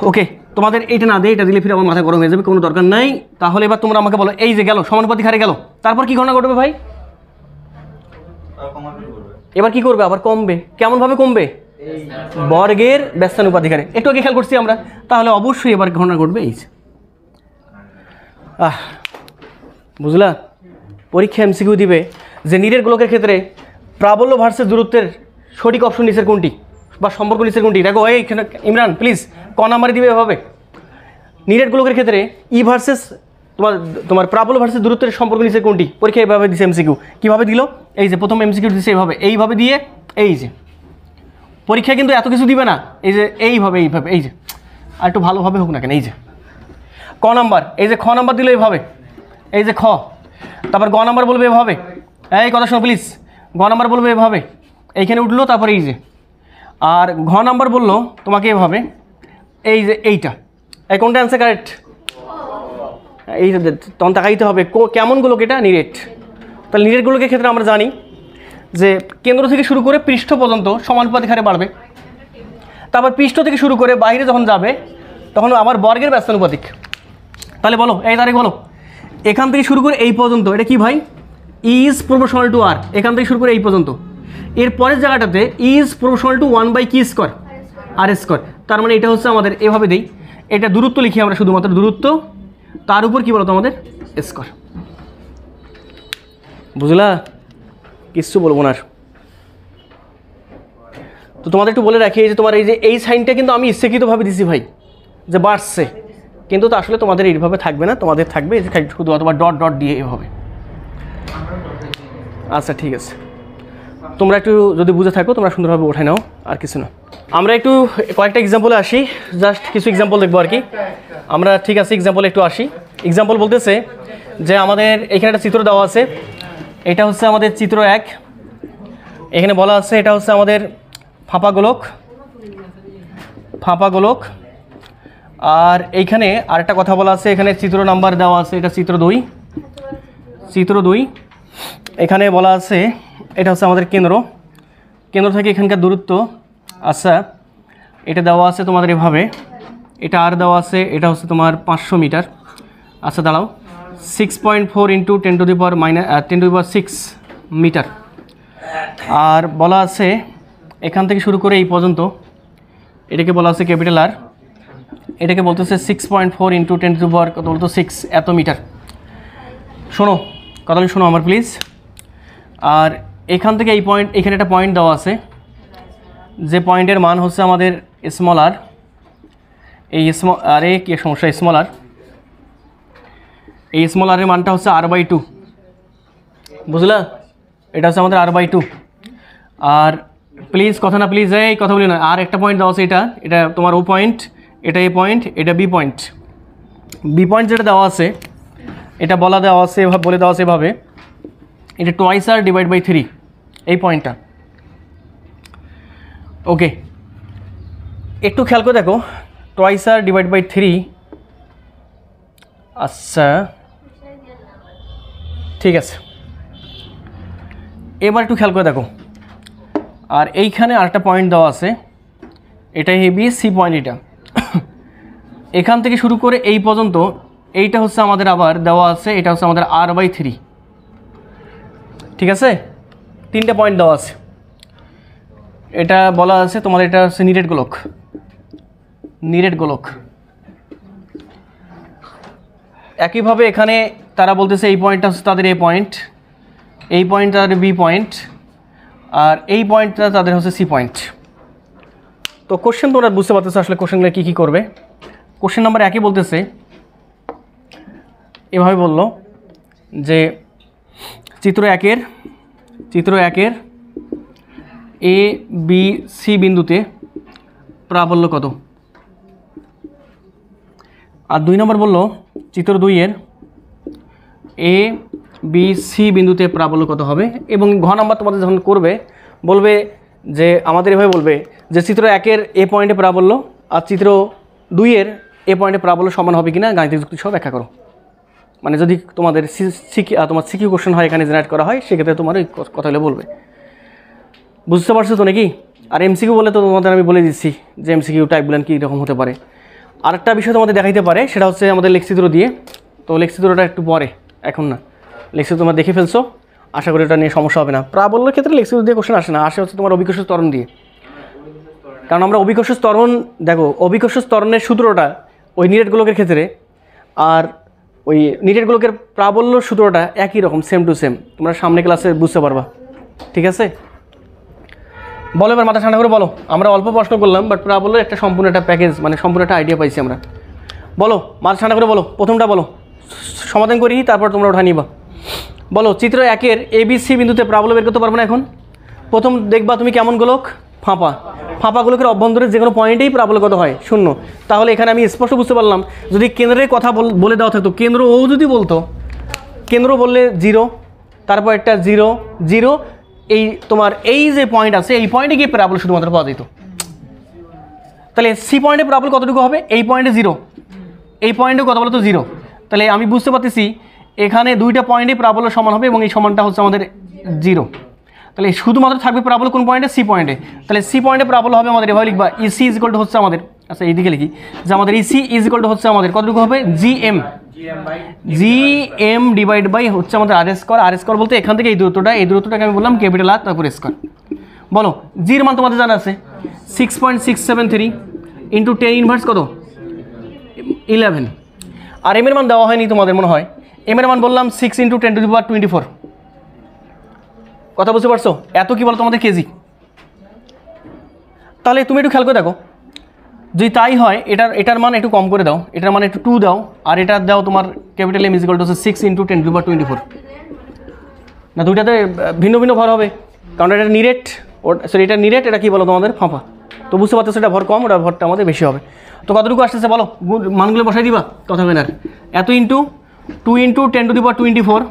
ওকে, তোমাদের এইটা না দিয়ে এটা দিলে ফিরে আমার মাথা গরম হয়ে যাবে, কোনো দরকার নাই। তাহলে এবার তোমরা আমাকে বলো, এই যে গেল সমানুপাতিক হারে গেল, তারপর কি ঘটনা ঘটবে ভাই? এবার কি করবে? আবার কমবে। কেমন ভাবে কমবে? বর্গের ব্যস্তানুপাতিক হারে। একটু আগে খেয়াল করছি আমরা। তাহলে অবশ্যই এবার ঘটনা ঘটবে এই যে, বুঝলা? পরীক্ষা এমসিকিউ দিবে যে নীরের গোলকের ক্ষেত্রে প্রাবল্য ভার্সেস দূরত্বের সঠিক অপশন নিচের কোনটি, বা সম্পর্ক নিচের কোনটি? দেখো এইখানে ইমরান প্লিজ ক নাম্বারে দিবে এভাবে। নীরের গোলকের ক্ষেত্রে ই ভার্সেস তোমার প্রাবল্য ভার্সেস দূরত্বের সম্পর্ক নিচের কোনটি? পরীক্ষা এইভাবে দিছে এমসিকিউ। কীভাবে দিল? এই যে প্রথম এমসিকিউ দিচ্ছে এইভাবে দিয়ে, এই যে পরীক্ষা কিন্তু এত কিছু দিবে না, এই যে এইভাবে, এই যে আর একটু ভালোভাবে হোক না কেন, এই যে ক নাম্বার, এই যে খ নাম্বার দিল এইভাবে, এই যে খ, তারপর গ নাম্বার বলবে এভাবে, এই কথা শোনো প্লিজ, গ নাম্বার বলবে এভাবে, এইখানে উঠলো, তারপরে এই যে, আর ঘ নাম্বার বললো তোমাকে এভাবে, এই যে এইটা, এই কোনটা অ্যান্সার কারেক্ট? এই যে তখন তাকাইতে হবে কেমন গোলক এটা? নিরেট। তাহলে নিরেট গোলকের ক্ষেত্রে আমরা জানি যে কেন্দ্র থেকে শুরু করে পৃষ্ঠ পর্যন্ত সমানুপাতিক হারে বাড়বে, তারপর পৃষ্ঠ থেকে শুরু করে বাইরে যখন যাবে তখন আবার বর্গের ব্যস্তানুপাতিক। তাহলে বলো, এই তারিখ বলো, এখান থেকে শুরু করে এই পর্যন্ত এটা কি ভাই? ইজ প্রপোর্শনাল টু আর। এখান থেকে শুরু করে এই পর্যন্ত, এর পরের জায়গাটাতে ইজ প্রপোর্শনাল টু 1 বাই কি স্কোয়ার আর স্কোয়ার। তার মানে এটা হচ্ছে আমাদের, এভাবে দেই, এটা দূরত্ব লিখি আমরা, শুধুমাত্র দূরত্ব, তার উপর কি বলতো আমাদের স্কোয়ার। বুঝলা? কিচ্ছু বলবো না। তো তোমাদের একটু বলে রাখি, এই যে তোমার এই যে এই সাইনটা কিন্তু আমি ইচ্ছাকৃতভাবে দিছি ভাই, যে বাড়ছে, কিন্তু তো আসলে তোমাদের এইভাবে থাকবে না, তোমাদের থাকবে এই যে শুধু অথবা ডট ডট দিয়ে এভাবে। আচ্ছা ঠিক আছে, তোমরা একটু যদি বুঝে থাকো তোমরা সুন্দরভাবে উঠাই নাও, আর কিছু না। আমরা একটু কয়েকটা এক্সাম্পলে আসি, জাস্ট কিছু এক্সাম্পল দেখবো আর কি আমরা। ঠিক আছে, এক্সাম্পলে একটু আসি। এক্সাম্পল বলতেছে যে আমাদের এখানে একটা চিত্র দেওয়া আছে, এটা হচ্ছে আমাদের চিত্র 1। এখানে বলা আছে এটা হচ্ছে আমাদের ফাঁপা গোলক। আর এইখানে আরেকটা কথা বলা আছে, এখানে চিত্র নাম্বার দেওয়া আছে, এটা চিত্র 2। এখানে বলা আছে এটা হচ্ছে আমাদের কেন্দ্র থেকে এখানকার দূরত্ব। আচ্ছা, এটা দেওয়া আছে তোমাদের এভাবে, এটা আর দেওয়া আছে, এটা হচ্ছে তোমার 500 মিটার। আচ্ছা দাঁড়াও, 6.4 × 10⁻6 মিটার। আর বলা আছে এখান থেকে শুরু করে এই পর্যন্ত, এটাকে বলা আছে ক্যাপিটাল আর, এটাকে বলতেছে 6.4 × 10⁻6 এত মিটার। শোনো কথাটা, শোনো আমার প্লিজ। আর এখান থেকে এই পয়েন্ট, এখানে একটা পয়েন্ট দেওয়া আছে, যে পয়েন্টের মান হচ্ছে আমাদের স্মল আর। এই আরে কি সমস্যা, স্মল আর, এই স্মল আরের মানটা হচ্ছে r/2, বুঝলা? এটা হচ্ছে আমাদের r/2। আর প্লিজ কথা না, প্লিজ এই কথা বলি না, আর একটা পয়েন্ট দেওয়া আছে, এটা তোমার ও পয়েন্ট, এটা এ পয়েন্ট, এটা বি পয়েন্ট। যেটা দেওয়া আছে, এটা বলে দেওয়া আছে এভাবে, এটা 2r/3 এই পয়েন্টটা। ওকে, একটু খেয়াল করে দেখো, 2r/3। আচ্ছা ঠিক আছে, এবার একটু খেয়াল করে দেখো। আর এইখানে আরেকটা পয়েন্ট দেওয়া আছে, এটাই বি সি পয়েন্ট। এটা এখান থেকে শুরু করে এই পর্যন্ত এইটা হচ্ছে আমাদের আবার দেওয়া আছে, এটা হচ্ছে আমাদের r/3। ঠিক আছে, 3টে পয়েন্ট দেওয়া আছে। এটা বলা আছে তোমাদের, এটা হচ্ছে নিরেট গোলক, নিরেট গোলক। একইভাবে এখানে তারা বলতেছে এই পয়েন্টটা হচ্ছে তাদের এ পয়েন্ট, এই পয়েন্ট তাদের বি পয়েন্ট, আর এই পয়েন্টটা তাদের হচ্ছে সি পয়েন্ট। তো কোশ্চেন তোমরা বুঝতে পারতেছো আসলে কোশ্চেনগুলো কী কী করবে। কোশ্চেন নাম্বার 1 বলতেছে, এভাবে বলল যে চিত্র একের এ বি সি বিন্দুতে প্রাবল্য কত। আর 2 নম্বর বলল চিত্র 2 এ বি সি বিন্দুতে প্রাবল্য কত হবে। এবং ঘ নাম্বার তোমাদের যখন করবে বলবে যে আমাদের এভাবে বলবে যে চিত্র 1 এ পয়েন্টে প্রাবল্য আর চিত্র 2 এ পয়েন্টে প্রাবল্য সমান হবে কিনা গাণিতিক যুক্তি সহ ব্যাখ্যা করো। মানে যদি তোমাদের তোমার সিকিউ কোশ্চেন হয় এখানে জেনারেট করা হয়, সেক্ষেত্রে তোমার ওই কথাগুলো বলবে। বুঝতে পারছো তো নাকি? আর এমসিকিউ বলে তো তোমাদের আমি বলে দিচ্ছি যে এমসিকিউ টাইপগুলো কী রকম হতে পারে। আরেকটা বিষয় তোমাদের দেখাইতে পারে, সেটা হচ্ছে আমাদের লেখচিত্র দিয়ে। তো লেখচিত্রটা একটু পরে, এখন না। লেখচিত্র তোমরা দেখে ফেলছো, আশা করি এটা নিয়ে সমস্যা হবে না। প্রাবল্যের ক্ষেত্রে লেখচিত্র দিয়ে কোশ্চেন আসে না, আসে হচ্ছে তোমার অভিকর্ষ ত্বরণ দিয়ে। কারণ আমরা অভিকর্ষ ত্বরণ, দেখো অভিকর্ষ ত্বরণের সূত্রটা ওই নিরেট গোলকের ক্ষেত্রে আর ওই নিরেট গোলকের প্রাবল্য সূত্রটা একই রকম, সেম টু সেম। তোমরা সামনে ক্লাসে বুঝতে পারবা। ঠিক আছে, বলো এবার মাথা ঠান্ডা করে বলো। আমরা অল্প প্রশ্ন করলাম, বাট প্রাবল্যের একটা সম্পূর্ণ একটা প্যাকেজ, মানে সম্পূর্ণ একটা আইডিয়া পাইছি আমরা। বলো, মাথা ঠান্ডা করে বলো, প্রথমটা বলো, সমাধান করি তারপর তোমরা ওঠা নিবা। বলো চিত্র 1 এ বি সি বিন্দুতে প্রাবল্য বের করতে পারবো না এখন। প্রথম দেখবা তুমি কেমন গোলক, ফাঁপা। ফাঁপা গোলকের অভ্যন্তরে যে কোনো পয়েন্টেই প্রাবল্য কত হয়, 0। তাহলে এখানে আমি স্পষ্ট বুঝতে পারলাম, যদি কেন্দ্রের কথা বলে দেওয়া থাকতো, কেন্দ্র ও যদি বলতো, কেন্দ্র বললে 0, তারপর একটা 0 0, এই তোমার এই যে পয়েন্ট আছে এই পয়েন্টে গিয়ে প্রাবল্য শুধুমাত্র পাওয়া যেত। তাহলে সি পয়েন্টে প্রাবল্য কতটুকু হবে, এই পয়েন্টে 0, এই পয়েন্টে কত বলো তো 0। তাহলে আমি বুঝতে পারতেছি এখানে 2টা পয়েন্টে প্রাবল্য সমান হবে এবং এই সমানটা হচ্ছে আমাদের 0। তাহলে শুধুমাত্র থাকবে প্রাবল্য কোন পয়েন্টে, সি পয়েন্টে। তাহলে সি পয়েন্টে প্রাবল্য হবে আমাদের এভাবে লিখবা, ইসি ইজ ইকুয়াল টু হচ্ছে আমাদের, আচ্ছা এইদিকে লিখি যে আমাদের ইসি ইজ ইকুয়াল টু হচ্ছে আমাদের কতটুকু হবে, জিএম ডিভাইড বাই হচ্ছে আমাদের আর স্কোয়ার। আর স্কোয়ার বলতে এখান থেকে এই দূরত্বটাকে আমি বললাম ক্যাপিটাল আর, তারপর স্কোয়ার। বলো জির মান তোমাদের জানা আছে 6.673 ইন্টু 10 ইনভার্স কত 11। আর এম এর মান দেওয়া হয়নি তোমাদের মনে হয়, এম এর মান বললাম 6 ইন্টু 10⁻24। কথা বুঝতে পারছো? এত কি বলো তোমাদের কেজি। তাহলে তুমি একটু খেয়াল করে দেখো, যদি তাই হয় এটার মান একটু কম করে দাও, এটার মান একটু 2 দাও, আর এটার দাও তোমার capital M is equal to 6 into 10⁻24। না, দুইটাতে ভিন্ন ভিন্ন ভর হবে, কারণ এটা নিরেট, সরি এটা নিরেট, এটা কি বলো তোমাদের ফাঁপা। তো বুঝতে পারছো এটা ভর কম, ওটা ভরটা আমাদের বেশি হবে। তো কতটুকু আসতেছে বলো, মানগুলো বসাই দিবা, কথা হবে না। এত ইন্টু 2 ইন্টু 10⁻24,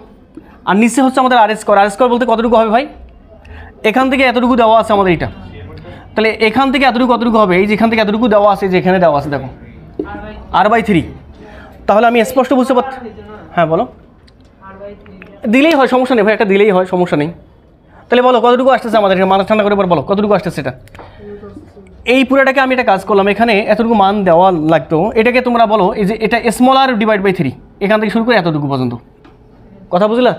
আর নিচে হচ্ছে আমাদের আর স্কোয়ার। আর স্কোয়ার বলতে কতটুকু হবে ভাই, এখান থেকে এতটুকু দেওয়া আছে আমাদের এটা। তাহলে এখান থেকে এতটুকু কতটুকু হবে, এই যেখান থেকে এতটুকু দেওয়া আছে, যেখানে দেওয়া আছে দেখো r/3। তাহলে আমি স্পষ্ট বুঝতে পারছি। হ্যাঁ বলো, দিলেই হয়, সমস্যা নেই ভাই, একটা দিলেই হয়, সমস্যা নেই। তাহলে বলো কতটুকু আসতেছে আমাদের, মাথা ঠান্ডা করে বলো কতটুকু আসতেছে এটা। এই পুরোটাকে আমি একটা কাজ করলাম, এখানে এতটুকু মান দেওয়া লাগতো, এটাকে তোমরা বলো এই যে এটা স্মলার ডিভাইড বাই 3, এখান থেকে শুরু করে এতটুকু পর্যন্ত। কথা বুঝলা?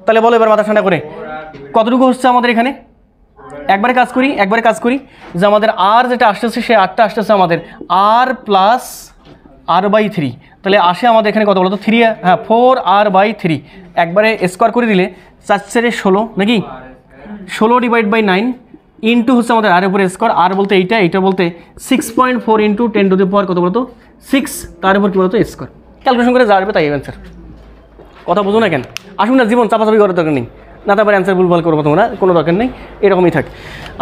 তাহলে বলো এবার মাথা ঠান্ডা করে কতটুকু হচ্ছে আমাদের এখানে। একবারে কাজ করি যে আমাদের আর যেটা আসতেছে সে আরটা আসতেছে আমাদের r প্লাস r/3। তাহলে আসে আমাদের এখানে কত বলো তো 3, হ্যাঁ 4r/3। একবারে স্কোয়ার করে দিলে 4×4=16 নাকি, 16 ডিভাইড বাই 9 ইন্টু হচ্ছে আমাদের আর উপরে স্কোয়ার। আর বলতে এইটা বলতে 6.4 ইন্টু 10⁻, কত বলতো 6, তার উপর কী বলতো স্কোয়ার। ক্যালকুলেশন করে যাবে তাই অ্যান্সার। কথা বুঝো না কেন, আসুন না, জীবন চাপাচাপি করার দরকার নেই, না তারপরে অ্যান্সার ভুলভাল করবো তোমরা, কোনো দরকার নেই, এরকমই থাক।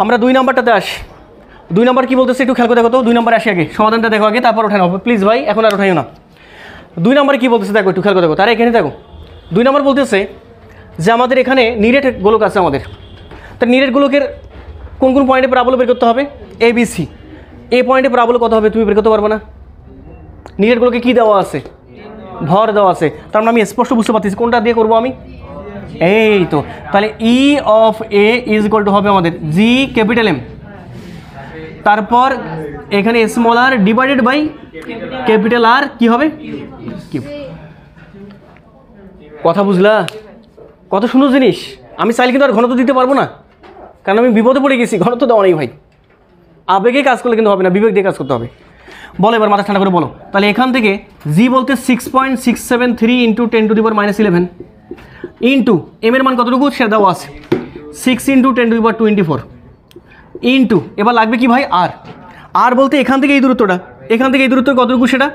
আমরা 2 নাম্বারটাতে আসি। 2 নাম্বার কী বলতেছে একটু খেয়াল করে দেখো তো। 2 নাম্বার আসি আগে, সমাধানটা দেখো আগে, তারপর ওঠানো হবে প্লিজ ভাই, এখন আর ওঠাইও না। 2 নাম্বারে কী বলতেছে দেখো, একটু খেয়াল করে দেখো, তারা এখানে দেখো 2 নাম্বার বলতেছে যে আমাদের এখানে নিরেট গোলক আছে আমাদের। তা নিরেট গোলকের কোন কোন পয়েন্টে প্রাবল্য বের করতে হবে, ABC। এই পয়েন্টে প্রাবল্য কত হবে তুমি বের করতে পারবে না। নিরেট গোলকে কী দেওয়া আছে, ভর দেওয়া আছে। তার মানে আমি স্পষ্ট বুঝতে পারতেছি কোনটা দিয়ে করবো আমি, এই তো, তাহলে E of A is equal to হবে আমাদের জি ক্যাপিটাল এম, তারপর এখানে small R divided by capital R কি হবে কিউব। কথা বুঝলা? কত সুন্দর জিনিস। আমি চাইলে কিন্তু আর ঘনত্ব দিতে পারবো না, কারণ আমি বিপদে পড়ে গেছি, ঘনত্ব দেওয়া নেই ভাই। আবেগে কাজ করলে কিন্তু হবে না, বিবেক দিয়ে কাজ করতে হবে। বলো এবার মাথা ঠান্ডা করে বলো। তাহলে এখান থেকে জি বলতে 6.673 ইন্টু 10⁻11 ইন্টু এম এর মান কতটুকু সেটা দেওয়া আছে 6 ইন্টু 10⁻24 ইন্টু এবার লাগবে কি ভাই আর। আর বলতে এখান থেকে এই দূরত্বটা, এখান থেকে এই দূরত্ব কতটুকু সেটা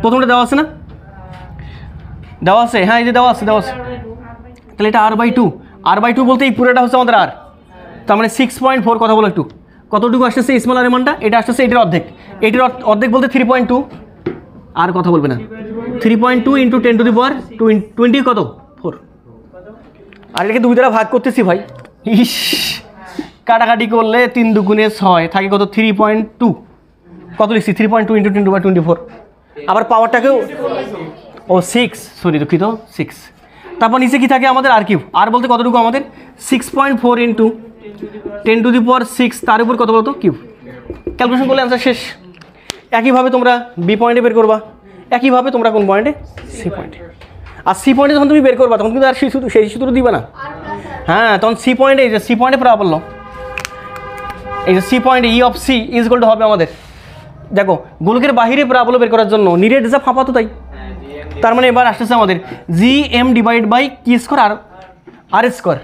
প্রথমটা দেওয়া আছে না, দেওয়া আছে, হ্যাঁ এই যে দেওয়া আছে, দেওয়া আছে। তাহলে এটা r/2, r/2 বলতে এই পুরোটা হচ্ছে আমাদের আর, তার মানে 6.4। কথা বলো একটু, কতটুকু আসতেছে স্মল আর এর মানটা, এটা আসতেছে এটার অর্ধেক, এটার অর্ধেক বলতে 3.2। আর কথা বলবে না, 3.2 ইন্টু 10⁻20 কত 4। আর এটাকে 2 দ্বারা ভাগ করতেছি ভাই, ইস কাটাকাটি করলে 3 দুগুণে 6 থাকে কত 3.2, কত লিখছি 3.2 ইন্টু 10⁻24। আবার পাওয়ারটাকেও ও 6, সরি দুঃখিত 6। তারপর নিচে কি থাকে আমাদের আর কিউব, আর বলতে কতটুকু আমাদের 6.4 ইন্টু 10⁻6 তার উপর কত বলতো কিউব। ক্যালকুলেশন করলে অ্যান্সার শেষ। একইভাবে তোমরা বি পয়েন্টে বের করবা, একইভাবে তোমরা কোন পয়েন্টে সি পয়েন্টে। আর সি পয়েন্টে যখন তুমি বের করবা তখন কিন্তু আর সেই সূত্র দিবে না, হ্যাঁ তখন সি পয়েন্টে, এই যে সি পয়েন্টে প্রায় বললো, এই যে সি পয়েন্টে E of C is equal to হবে আমাদের, দেখো গোলকের বাহিরে প্রাবল্য বের করার জন্য নিরেট যা ফাঁপা তো তাই। তার মানে এবার আসতেছে আমাদের জি এম ডিভাইড বাই কি স্কোয়ার আর আর স্কোয়ার।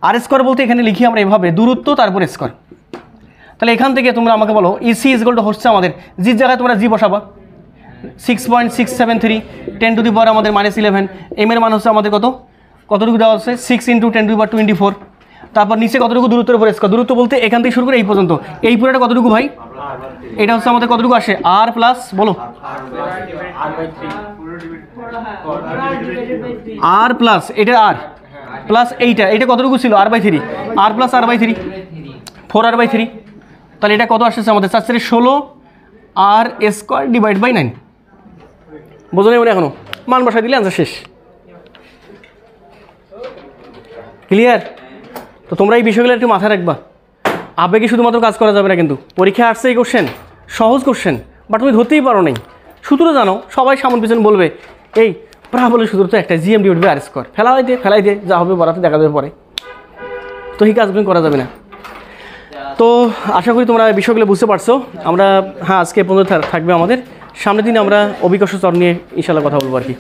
আর স্কোয়ার বলতে এখানে লিখি আমরা এভাবে দূরত্ব তারপর স্কোয়ার। তাহলে এখান থেকে তোমরা আমাকে বলো ইসি ইজ ইকুয়াল টু হচ্ছে আমাদের জির জায়গায় তোমরা জি বসাবা 6.673 10⁻ আমাদের -11। এম এর মান হচ্ছে আমাদের কতটুকু দেওয়া হচ্ছে 6 ইন্টু 10⁻24। তারপর নিচে কতটুকু দূরত্বের উপর স্কোয়ার, দূরত্ব বলতে এখান থেকে শুরু করে এই পর্যন্ত, এই পুরোটা কতটুকু ভাই, এটা হচ্ছে আমাদের কতটুকু আসে আর প্লাস বলো আর প্লাস এটা আর প্লাস এইটা কতটুকু ছিল r/3, আর প্লাস r/3 4r/3। তাহলে এটা কত আসছে আমাদের 4×16 আর স্কোয়ার ডিভাইড বাই 9। বোঝো না এখনো, মান বসাই দিলে অ্যান্সার শেষ। ক্লিয়ার? তো তোমরা এই বিষয়গুলো একটু মাথায় রাখবা। আবেগে শুধুমাত্র কাজ করা যাবে না, কিন্তু পরীক্ষায় আসছে এই কোশ্চেন, সহজ কোশ্চেন, বাট তুমি ধরতেই পারো নাই, সূত্র জানো, সবাই সামন পিছন বলবে এই প্রাবল্যের সূত্র তো একটা GM divide by R square, ফেলাই দে যা হবে বলাতে দেখা যাবে পরে, তো এই কাজগুলো করা যাবে না। তো আশা করি তোমরা বিষয়গুলো বুঝতে পারছো। আমরা হ্যাঁ আজকে পর্যন্ত থাকবে আমাদের, সামনের দিনে আমরা অভিকর্ষ স্তর নিয়ে ইনশাল্লাহ কথা বলবো আর কি।